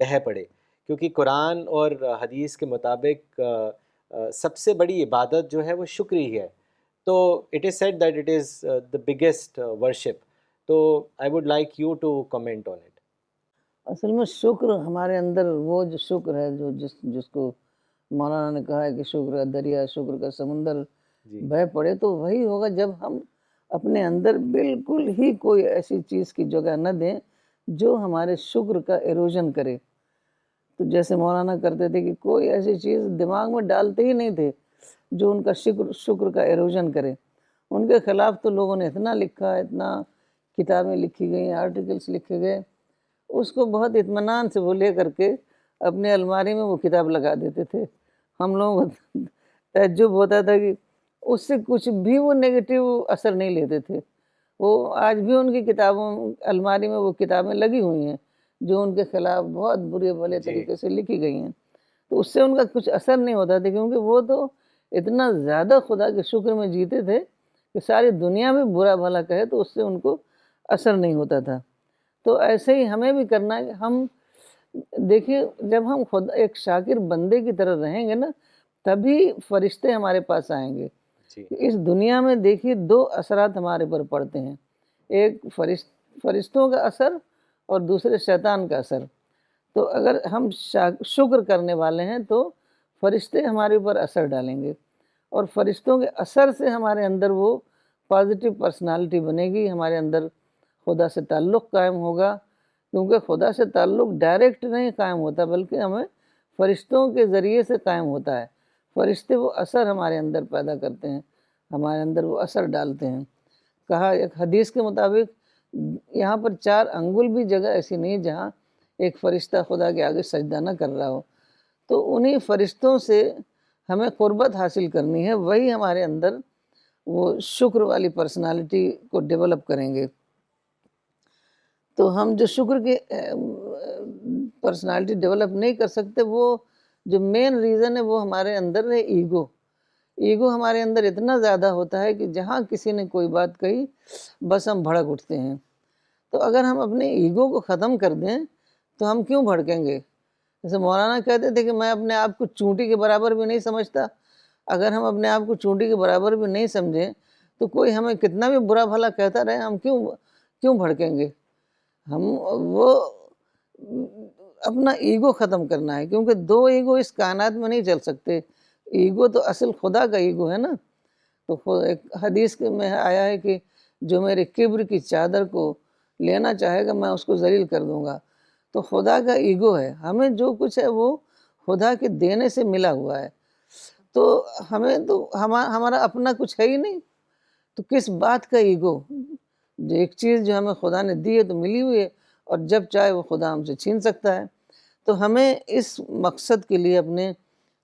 Speaker 1: بہہ پڑے، کیونکہ قرآن اور حدیث کے مطابق سب سے بڑی عبادت جو ہے وہ شکر ہی ہے، تو it is said that it is the biggest worship, تو I would like you to comment on it.
Speaker 2: اصل میں شکر ہمارے اندر وہ جو شکر ہے جو جس کو مولانا نے کہا ہے کہ شکر کا دریا، شکر کا سمندر بہہ پڑے، تو وہی ہوگا جب ہم اپنے اندر بالکل ہی کوئی ایسی چیز کی جگہ نہ دیں جو ہمارے شکر کا ایروژن کرے۔ تو جیسے مولانا کرتے تھے کہ کوئی ایسی چیز دماغ میں ڈالتے ہی نہیں تھے جو ان کا شکر کا ایروژن کرے۔ ان کے خلاف تو لوگوں نے اتنا لکھا، اتنا کتابیں لکھی گئیں، آرٹیکلس لکھے گئے، اس کو بہت اطمینان سے وہ لے کر کے اپنے الماری میں وہ کتاب لگا دیتے تھے۔ ہم لوگوں کو تعجب ہوتا تھا کہ اس سے کچھ بھی وہ نیگیٹو اثر نہیں لیتے تھے۔ وہ آج بھی ان کی کتابوں الماری میں وہ کتابیں لگی ہوئی ہیں جو ان کے خلاف بہت برے بھلے طریقے سے لکھی گئی ہیں، تو اس سے ان کا کچھ اثر نہیں ہوتا تھا، کیونکہ وہ تو اتنا زیادہ خدا کے شکر میں جیتے تھے کہ ساری دنیا میں برا بھلا کہے تو اس سے ان کو اثر نہیں ہوتا تھا۔ تو ایسے ہی ہمیں بھی کرنا ہے کہ ہم دیکھیے جب ہم خود ایک شاکر بندے کی طرح رہیں گے نا تبھی فرشتے ہمارے پاس آئیں گے۔ اس دنیا میں دیکھیے دو اثرات ہمارے پر پڑتے ہیں، ایک فرشتوں کا اثر اور دوسرے شیطان کا اثر۔ تو اگر ہم شکر کرنے والے ہیں تو فرشتے ہمارے اوپر اثر ڈالیں گے، اور فرشتوں کے اثر سے ہمارے اندر وہ پازیٹیو پرسنالٹی بنے گی، ہمارے اندر خدا سے تعلق قائم ہوگا، کیونکہ خدا سے تعلق ڈائریکٹ نہیں قائم ہوتا بلکہ ہمیں فرشتوں کے ذریعے سے قائم ہوتا ہے۔ فرشتے وہ اثر ہمارے اندر پیدا کرتے ہیں، ہمارے اندر وہ اثر ڈالتے ہیں۔ کہا ایک حدیث کے مطابق یہاں پر 4 انگل بھی جگہ ایسی نہیں جہاں ایک فرشتہ خدا کے آگے سجدہ نہ کر رہا ہو۔ تو انہی فرشتوں سے ہمیں قربت حاصل کرنی ہے، وہی ہمارے اندر وہ شکر والی پرسنالٹی کو ڈیولپ کریں گے۔ تو ہم جو شکر کی پرسنالٹی ڈیولپ نہیں کر سکتے، وہ جو مین ریزن ہے وہ ہمارے اندر ہے ایگو۔ ایگو ہمارے اندر اتنا زیادہ ہوتا ہے کہ جہاں کسی نے کوئی بات کہی بس ہم بھڑک اٹھتے ہیں۔ تو اگر ہم اپنے ایگو کو ختم کر دیں تو ہم کیوں بھڑکیں گے؟ جیسے مولانا کہتے تھے کہ میں اپنے آپ کو چونٹی کے برابر بھی نہیں سمجھتا۔ اگر ہم اپنے آپ کو چونٹی کے برابر بھی نہیں سمجھیں تو کوئی ہمیں کتنا بھی برا بھلا کہتا رہے، ہم کیوں بھڑکیں گے؟ ہم وہ اپنا ایگو ختم کرنا ہے، کیونکہ 2 ایگو اس کائنات میں نہیں چل سکتے۔ ایگو تو اصل خدا کا ایگو ہے نا۔ تو ایک حدیث میں آیا ہے کہ جو میرے کبر کی چادر کو لینا چاہے گا میں اس کو ذلیل کر دوں گا۔ تو خدا کا ایگو ہے، ہمیں جو کچھ ہے وہ خدا کے دینے سے ملا ہوا ہے۔ تو ہمیں تو ہمارا اپنا کچھ ہے ہی نہیں، تو کس بات کا ایگو؟ جو ایک چیز جو ہمیں خدا نے دی ہے تو ملی ہوئی ہے، اور جب چاہے وہ خدا ہم سے چھین سکتا ہے۔ تو ہمیں اس مقصد کے لیے اپنے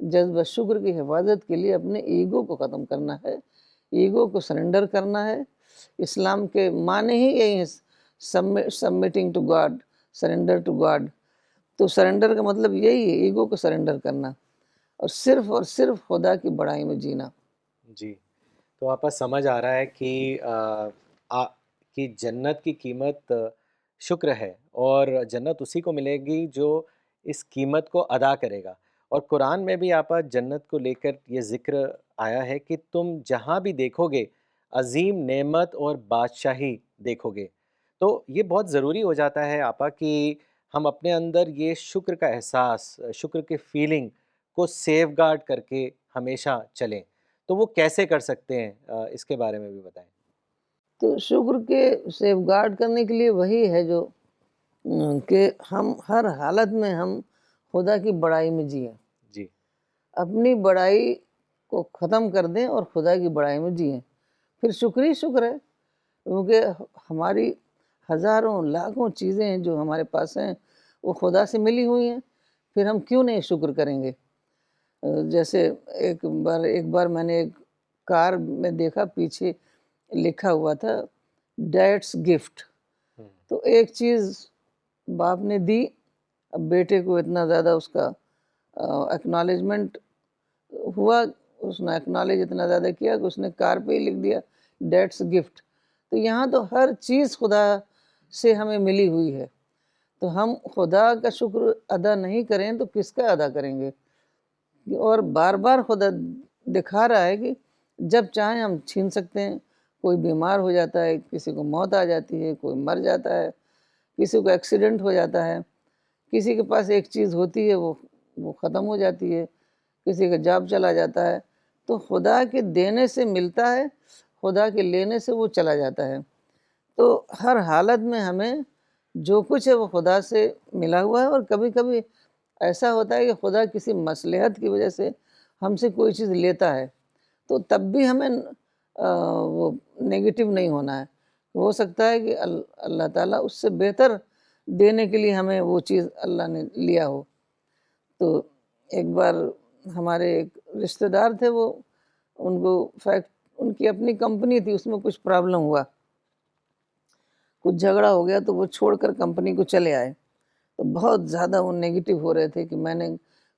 Speaker 2: جذبہ شکر کی حفاظت کے لیے اپنے ایگو کو ختم کرنا ہے، ایگو کو سرنڈر کرنا ہے۔ اسلام کے معنی ہی یہی ہے، submitting to God, surrender to God. تو سرنڈر کا مطلب یہی ہے، ایگو کو سرنڈر کرنا اور صرف خدا کی بڑائی میں جینا۔
Speaker 1: جی، تو آپ کو سمجھ آ رہا ہے کہ جنت کی قیمت شکر ہے، اور جنت اسی کو ملے گی جو اس قیمت کو ادا کرے گا۔ اور قرآن میں بھی آپ جنت کو لے کر یہ ذکر آیا ہے کہ تم جہاں بھی دیکھو گے عظیم نعمت اور بادشاہی دیکھو گے۔ تو یہ بہت ضروری ہو جاتا ہے آپا کہ ہم اپنے اندر یہ شکر کا احساس، شکر کے فیلنگ کو سیف گارڈ کر کے ہمیشہ چلیں۔ تو وہ کیسے کر سکتے ہیں، اس کے بارے میں بھی بتائیں۔
Speaker 2: تو شکر کے سیف گارڈ کرنے کے لیے وہی ہے جو کہ ہم ہر حالت میں ہم خدا کی بڑائی میں جئیں،
Speaker 1: جی،
Speaker 2: اپنی بڑائی کو ختم کر دیں اور خدا کی بڑائی میں جئیں، پھر شکر ہی شکر ہے۔ کیونکہ ہماری ہزاروں لاکھوں چیزیں ہیں جو ہمارے پاس ہیں وہ خدا سے ملی ہوئی ہیں، پھر ہم کیوں نہیں شکر کریں گے؟ جیسے ایک بار میں نے ایک کار میں دیکھا، پیچھے لکھا ہوا تھا ڈیڈس گفٹ۔ تو ایک چیز باپ نے دی، اب بیٹے کو اتنا زیادہ اس کا ایکنالجمنٹ ہوا، اس نے ایکنالج اتنا زیادہ کیا کہ اس نے کار پہ ہی لکھ دیا ڈیڈس گفٹ۔ تو یہاں تو ہر چیز خدا سے ہمیں ملی ہوئی ہے، تو ہم خدا کا شکر ادا نہیں کریں تو کس کا ادا کریں گے؟ اور بار بار خدا دکھا رہا ہے کہ جب چاہیں ہم چھین سکتے ہیں۔ کوئی بیمار ہو جاتا ہے، کسی کو موت آ جاتی ہے، کوئی مر جاتا ہے، کسی کو ایکسیڈنٹ ہو جاتا ہے، کسی کے پاس ایک چیز ہوتی ہے وہ ختم ہو جاتی ہے، کسی کا جاب چلا جاتا ہے۔ تو خدا کے دینے سے ملتا ہے، خدا کے لینے سے وہ چلا جاتا ہے۔ تو ہر حالت میں ہمیں جو کچھ ہے وہ خدا سے ملا ہوا ہے، اور کبھی کبھی ایسا ہوتا ہے کہ خدا کسی مصلحت کی وجہ سے ہم سے کوئی چیز لیتا ہے، تو تب بھی ہمیں وہ نیگیٹو نہیں ہونا ہے۔ ہو سکتا ہے کہ اللہ تعالیٰ اس سے بہتر دینے کے لیے ہمیں وہ چیز اللہ نے لیا ہو۔ تو ایک بار ہمارے ایک رشتہ دار تھے، وہ ان کی اپنی کمپنی تھی، اس میں کچھ پرابلم ہوا، کچھ جھگڑا ہو گیا، تو وہ چھوڑ کر کمپنی کو چلے آئے۔ تو بہت زیادہ وہ نیگیٹو ہو رہے تھے کہ میں نے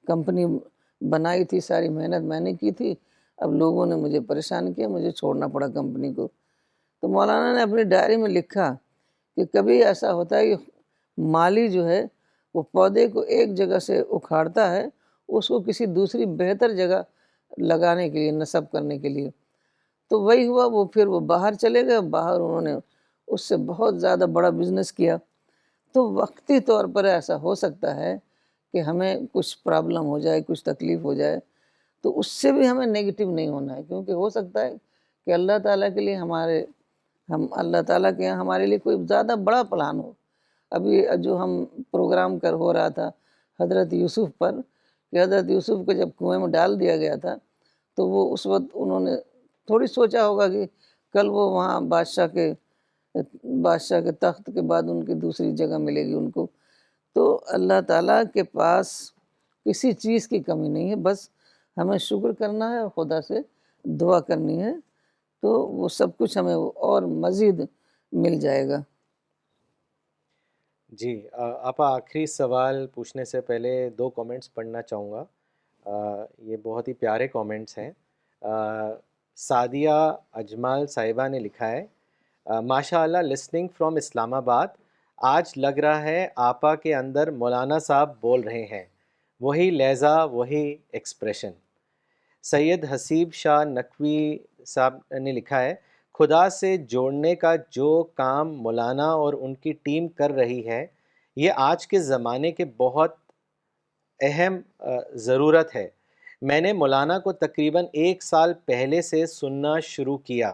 Speaker 2: کمپنی بنائی تھی، ساری محنت میں نے کی تھی، اب لوگوں نے مجھے پریشان کیا، مجھے چھوڑنا پڑا کمپنی کو۔ تو مولانا نے اپنی ڈائری میں لکھا کہ کبھی ایسا ہوتا ہے کہ مالی جو ہے وہ پودے کو ایک جگہ سے اکھاڑتا ہے، اس کو کسی دوسری بہتر جگہ لگانے کے لیے، نصب کرنے کے لیے۔ تو وہی ہوا، پھر وہ باہر چلے گئے، باہر انہوں نے اس سے بہت زیادہ بڑا بزنس کیا۔ تو وقتی طور پر ایسا ہو سکتا ہے کہ ہمیں کچھ پرابلم ہو جائے، کچھ تکلیف ہو جائے، تو اس سے بھی ہمیں نگیٹو نہیں ہونا ہے، کیونکہ ہو سکتا ہے کہ اللہ تعالیٰ کے لیے اللہ تعالیٰ کے یہاں ہمارے لیے کوئی زیادہ بڑا پلان ہو۔ ابھی جو ہم پروگرام ہو رہا تھا حضرت یوسف پر، کہ حضرت یوسف کو جب کنویں میں ڈال دیا گیا تھا تو وہ اس وقت انہوں نے تھوڑی سوچا ہوگا کہ کل وہ وہاں بادشاہ کے تخت کے بعد ان کی دوسری جگہ ملے گی ان کو۔ تو اللہ تعالیٰ کے پاس کسی چیز کی کمی نہیں ہے، بس ہمیں شکر کرنا ہے اور خدا سے دعا کرنی ہے، تو وہ سب کچھ ہمیں اور مزید مل جائے گا۔
Speaker 1: جی آپا، آخری سوال پوچھنے سے پہلے 2 کامنٹس پڑھنا چاہوں گا۔ یہ بہت ہی پیارے کامنٹس ہیں۔ سعدیہ اجمال صاحبہ نے لکھا ہے، ماشاء اللہ لسننگ فرام اسلام آباد، آج لگ رہا ہے آپا کے اندر مولانا صاحب بول رہے ہیں، وہی لہجہ وہی ایکسپریشن۔ سید حسیب شاہ نقوی صاحب نے لکھا ہے، خدا سے جوڑنے کا جو کام مولانا اور ان کی ٹیم کر رہی ہے، یہ آج کے زمانے کے بہت اہم ضرورت ہے۔ میں نے مولانا کو تقریباً 1 سال پہلے سے سننا شروع کیا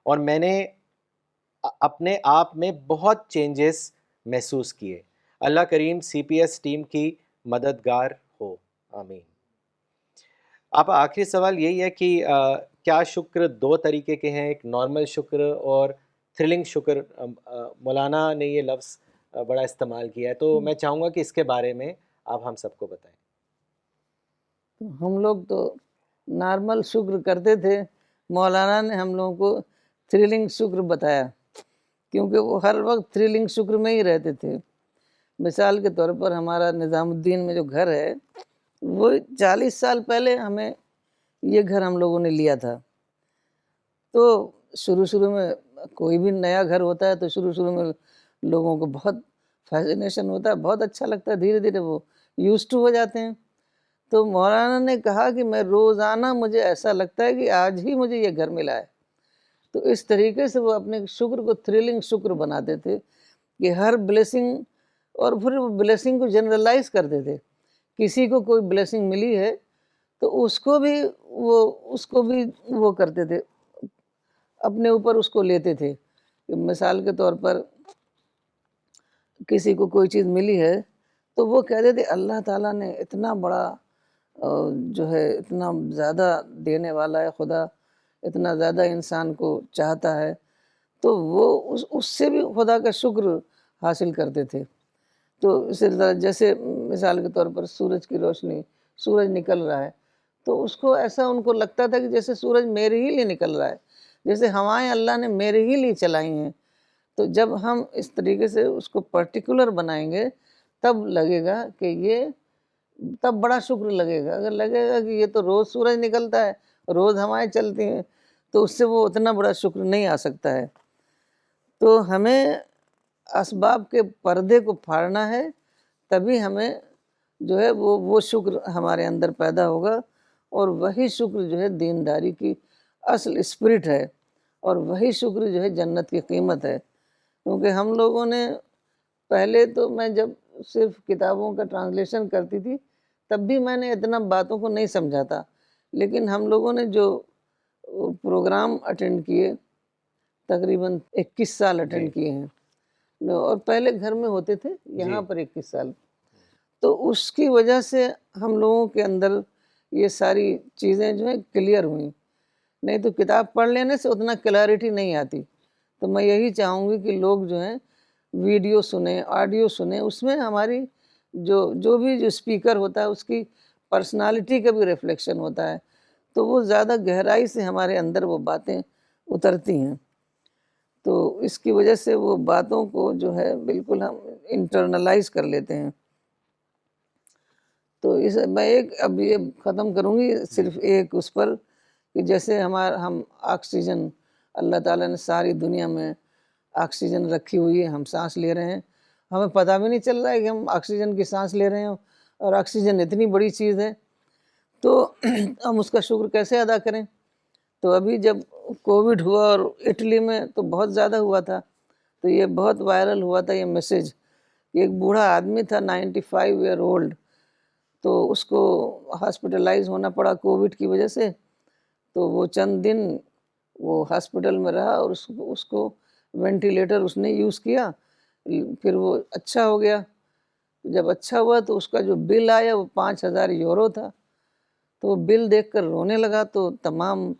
Speaker 1: اور میں نے اپنے آپ میں بہت چینجز محسوس کیے۔ اللہ کریم سی پی ایس ٹیم کی مددگار ہو، آمین۔ آپ آخری سوال یہی ہے کہ کیا شکر 2 طریقے کے ہیں، ایک نارمل شکر اور تھرلنگ شکر؟ مولانا نے یہ لفظ بڑا استعمال کیا ہے، تو میں چاہوں گا کہ اس کے بارے میں آپ ہم سب کو بتائیں۔
Speaker 2: ہم لوگ تو نارمل شکر کرتے تھے، مولانا نے ہم لوگوں کو تھرلنگ شکر بتایا، کیونکہ وہ ہر وقت تھرلنگ شکر میں ہی رہتے تھے۔ مثال کے طور پر ہمارا نظام الدین میں جو گھر ہے، وہ 40 سال پہلے ہمیں یہ گھر ہم لوگوں نے لیا تھا۔ تو شروع میں کوئی بھی نیا گھر ہوتا ہے تو شروع میں لوگوں کو بہت فیسینیشن ہوتا ہے، بہت اچھا لگتا ہے، دھیرے دھیرے وہ یوز ٹو ہو جاتے ہیں۔ تو مولانا نے کہا کہ میں روزانہ مجھے ایسا لگتا ہے کہ آج ہی مجھے یہ گھر ملا ہے۔ تو اس طریقے سے وہ اپنے شکر کو تھرلنگ شکر بناتے تھے کہ ہر بلیسنگ، اور پھر وہ بلیسنگ کو جنرلائز کرتے تھے۔ کسی کو کوئی بلیسنگ ملی ہے تو اس کو بھی وہ کرتے تھے، اپنے اوپر اس کو لیتے تھے۔ مثال کے طور پر کسی کو کوئی چیز ملی ہے تو وہ کہتے تھے اللہ تعالیٰ نے اتنا بڑا جو ہے اتنا زیادہ دینے والا ہے خدا، اتنا زیادہ انسان کو چاہتا ہے، تو وہ اس سے بھی خدا کا شکر حاصل کرتے تھے۔ تو اسی طرح جیسے مثال کے طور پر سورج کی روشنی، سورج نکل رہا ہے تو اس کو ایسا ان کو لگتا تھا کہ جیسے سورج میرے ہی لیے نکل رہا ہے، جیسے ہوائیں اللہ نے میرے ہی لیے چلائی ہیں۔ تو جب ہم اس طریقے سے اس کو پرٹیکولر بنائیں گے تب لگے گا کہ یہ، تب بڑا شکر لگے گا۔ اگر لگے گا کہ یہ تو روز سورج نکلتا ہے، روز ہوائیں چلتی ہیں، تو اس سے وہ اتنا بڑا شکر نہیں آ سکتا ہے۔ تو ہمیں اسباب کے پردے کو پھاڑنا ہے، تبھی ہمیں جو ہے وہ شکر ہمارے اندر پیدا ہوگا، اور وہی شکر جو ہے دینداری کی اصل اسپرٹ ہے، اور وہی شکر جو ہے جنت کی قیمت ہے۔ کیونکہ ہم لوگوں نے پہلے تو، میں جب صرف کتابوں کا ٹرانسلیشن کرتی تھی تب بھی میں نے اتنا باتوں کو نہیں سمجھا تھا، لیکن ہم لوگوں نے جو پروگرام اٹینڈ کیے، تقریباً 21 سال اٹینڈ کیے ہیں، اور پہلے گھر میں ہوتے تھے، یہاں پر 21 سال، تو اس کی وجہ سے ہم لوگوں کے اندر یہ ساری چیزیں جو ہیں کلیئر ہوئیں۔ نہیں تو کتاب پڑھ لینے سے اتنا کلیئرٹی نہیں آتی۔ تو میں یہی چاہوں گی کہ لوگ جو ہیں ویڈیو سنیں، آڈیو سنیں، اس میں ہماری جو اسپیکر ہوتا ہے اس کی پرسنالٹی کا بھی ریفلیکشن ہوتا ہے، تو وہ زیادہ گہرائی سے ہمارے اندر وہ باتیں اترتی ہیں۔ تو اس کی وجہ سے وہ باتوں کو جو ہے بالکل ہم انٹرنلائز کر لیتے ہیں۔ تو میں اب یہ ختم کروں گی صرف ایک اس پر کہ جیسے ہم آکسیجن، اللہ تعالیٰ نے ساری دنیا میں آکسیجن رکھی ہوئی ہے، ہم سانس لے رہے ہیں، ہمیں پتہ بھی نہیں چل رہا ہے کہ ہم آکسیجن کی سانس لے رہے ہیں، اور آکسیجن اتنی بڑی چیز ہے، تو ہم اس کا شکر کیسے ادا کریں؟ تو ابھی جب کووڈ ہوا اور اٹلی میں تو بہت زیادہ ہوا تھا، تو یہ بہت وائرل ہوا تھا یہ میسیج، ایک بوڑھا آدمی تھا 95 ایئر اولڈ، تو اس کو ہاسپٹلائز ہونا پڑا کووڈ کی وجہ سے، تو وہ چند دن وہ ہاسپٹل میں رہا اور اس کو وینٹیلیٹر اس نے یوز کیا، پھر وہ اچھا ہو گیا۔ جب اچھا ہوا تو اس کا جو بل آیا وہ 5,000 یورو تھا، تو وہ بل دیکھ کر رونے لگا۔ تو تمام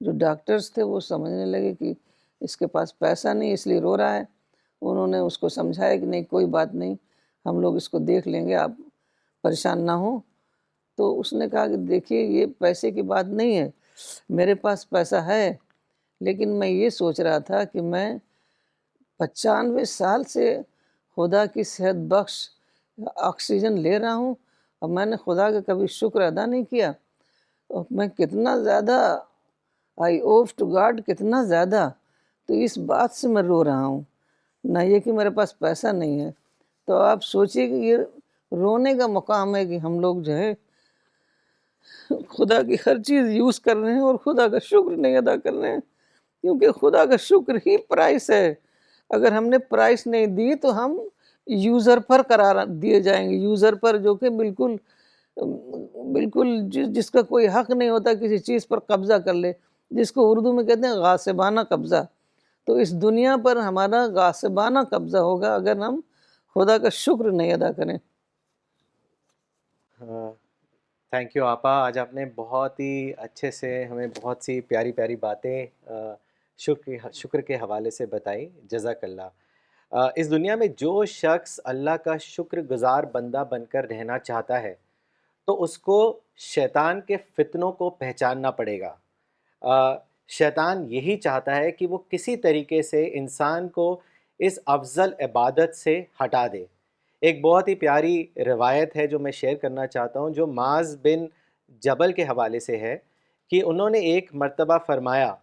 Speaker 2: جو ڈاکٹرز تھے وہ سمجھنے لگے کہ اس کے پاس پیسہ نہیں اس لیے رو رہا ہے۔ انہوں نے اس کو سمجھایا کہ نہیں کوئی بات نہیں، ہم لوگ اس کو دیکھ لیں گے، آپ پریشان نہ ہوں۔ تو اس نے کہا کہ دیکھیے یہ پیسے کی بات نہیں ہے، میرے پاس پیسہ ہے، لیکن میں یہ سوچ رہا تھا کہ میں 95 سال سے خدا کی صحت بخش آکسیجن لے رہا ہوں اور میں نے خدا کا کبھی شکر ادا نہیں کیا، اور میں کتنا زیادہ آئی اوف ٹو گاڈ، کتنا زیادہ، تو اس بات سے میں رو رہا ہوں، نہ یہ کہ میرے پاس پیسہ نہیں ہے۔ تو آپ سوچئے کہ یہ رونے کا مقام ہے کہ ہم لوگ جو ہے خدا کی ہر چیز یوز کر رہے ہیں اور خدا کا شکر نہیں ادا کر رہے ہیں، کیونکہ خدا کا شکر ہی پرائس ہے۔ اگر ہم نے پرائس نہیں دی تو ہم یوزر پر قرار دیے جائیں گے، یوزر پر، جو کہ بالکل جس کا کوئی حق نہیں ہوتا کسی چیز پر قبضہ کر لے، جس کو اردو میں کہتے ہیں غاصبانہ قبضہ۔ تو اس دنیا پر ہمارا غاصبانہ قبضہ ہوگا اگر ہم خدا کا شکر نہیں ادا کریں۔
Speaker 1: تھینک یو آپا، آج آپ نے بہت ہی اچھے سے ہمیں بہت سی پیاری پیاری باتیں شکر کے حوالے سے بتائی، جزاک اللہ۔ اس دنیا میں جو شخص اللہ کا شکر گزار بندہ بن کر رہنا چاہتا ہے تو اس کو شیطان کے فتنوں کو پہچاننا پڑے گا۔ شیطان یہی چاہتا ہے کہ وہ کسی طریقے سے انسان کو اس افضل عبادت سے ہٹا دے۔ ایک بہت ہی پیاری روایت ہے جو میں شیئر کرنا چاہتا ہوں، جو معاذ بن جبل کے حوالے سے ہے، کہ انہوں نے ایک مرتبہ فرمایا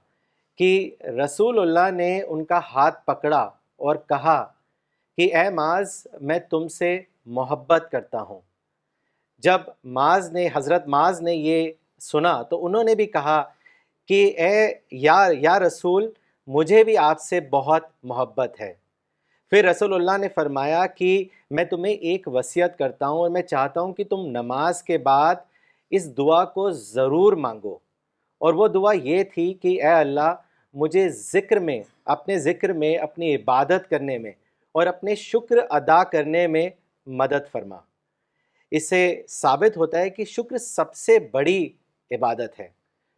Speaker 1: کہ رسول اللہ نے ان کا ہاتھ پکڑا اور کہا کہ اے معاذ، میں تم سے محبت کرتا ہوں۔ جب حضرت معاذ نے یہ سنا تو انہوں نے بھی کہا کہ اے یا رسول، مجھے بھی آپ سے بہت محبت ہے۔ پھر رسول اللہ نے فرمایا کہ میں تمہیں ایک وصیت کرتا ہوں اور میں چاہتا ہوں کہ تم نماز کے بعد اس دعا کو ضرور مانگو، اور وہ دعا یہ تھی کہ اے اللہ، مجھے اپنے ذکر میں، اپنی عبادت کرنے میں اور اپنے شکر ادا کرنے میں مدد فرما۔ اس سے ثابت ہوتا ہے کہ شکر سب سے بڑی عبادت ہے۔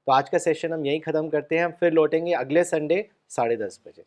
Speaker 1: تو آج کا سیشن ہم یہیں ختم کرتے ہیں، ہم پھر لوٹیں گے اگلے سنڈے 10:30 بجے۔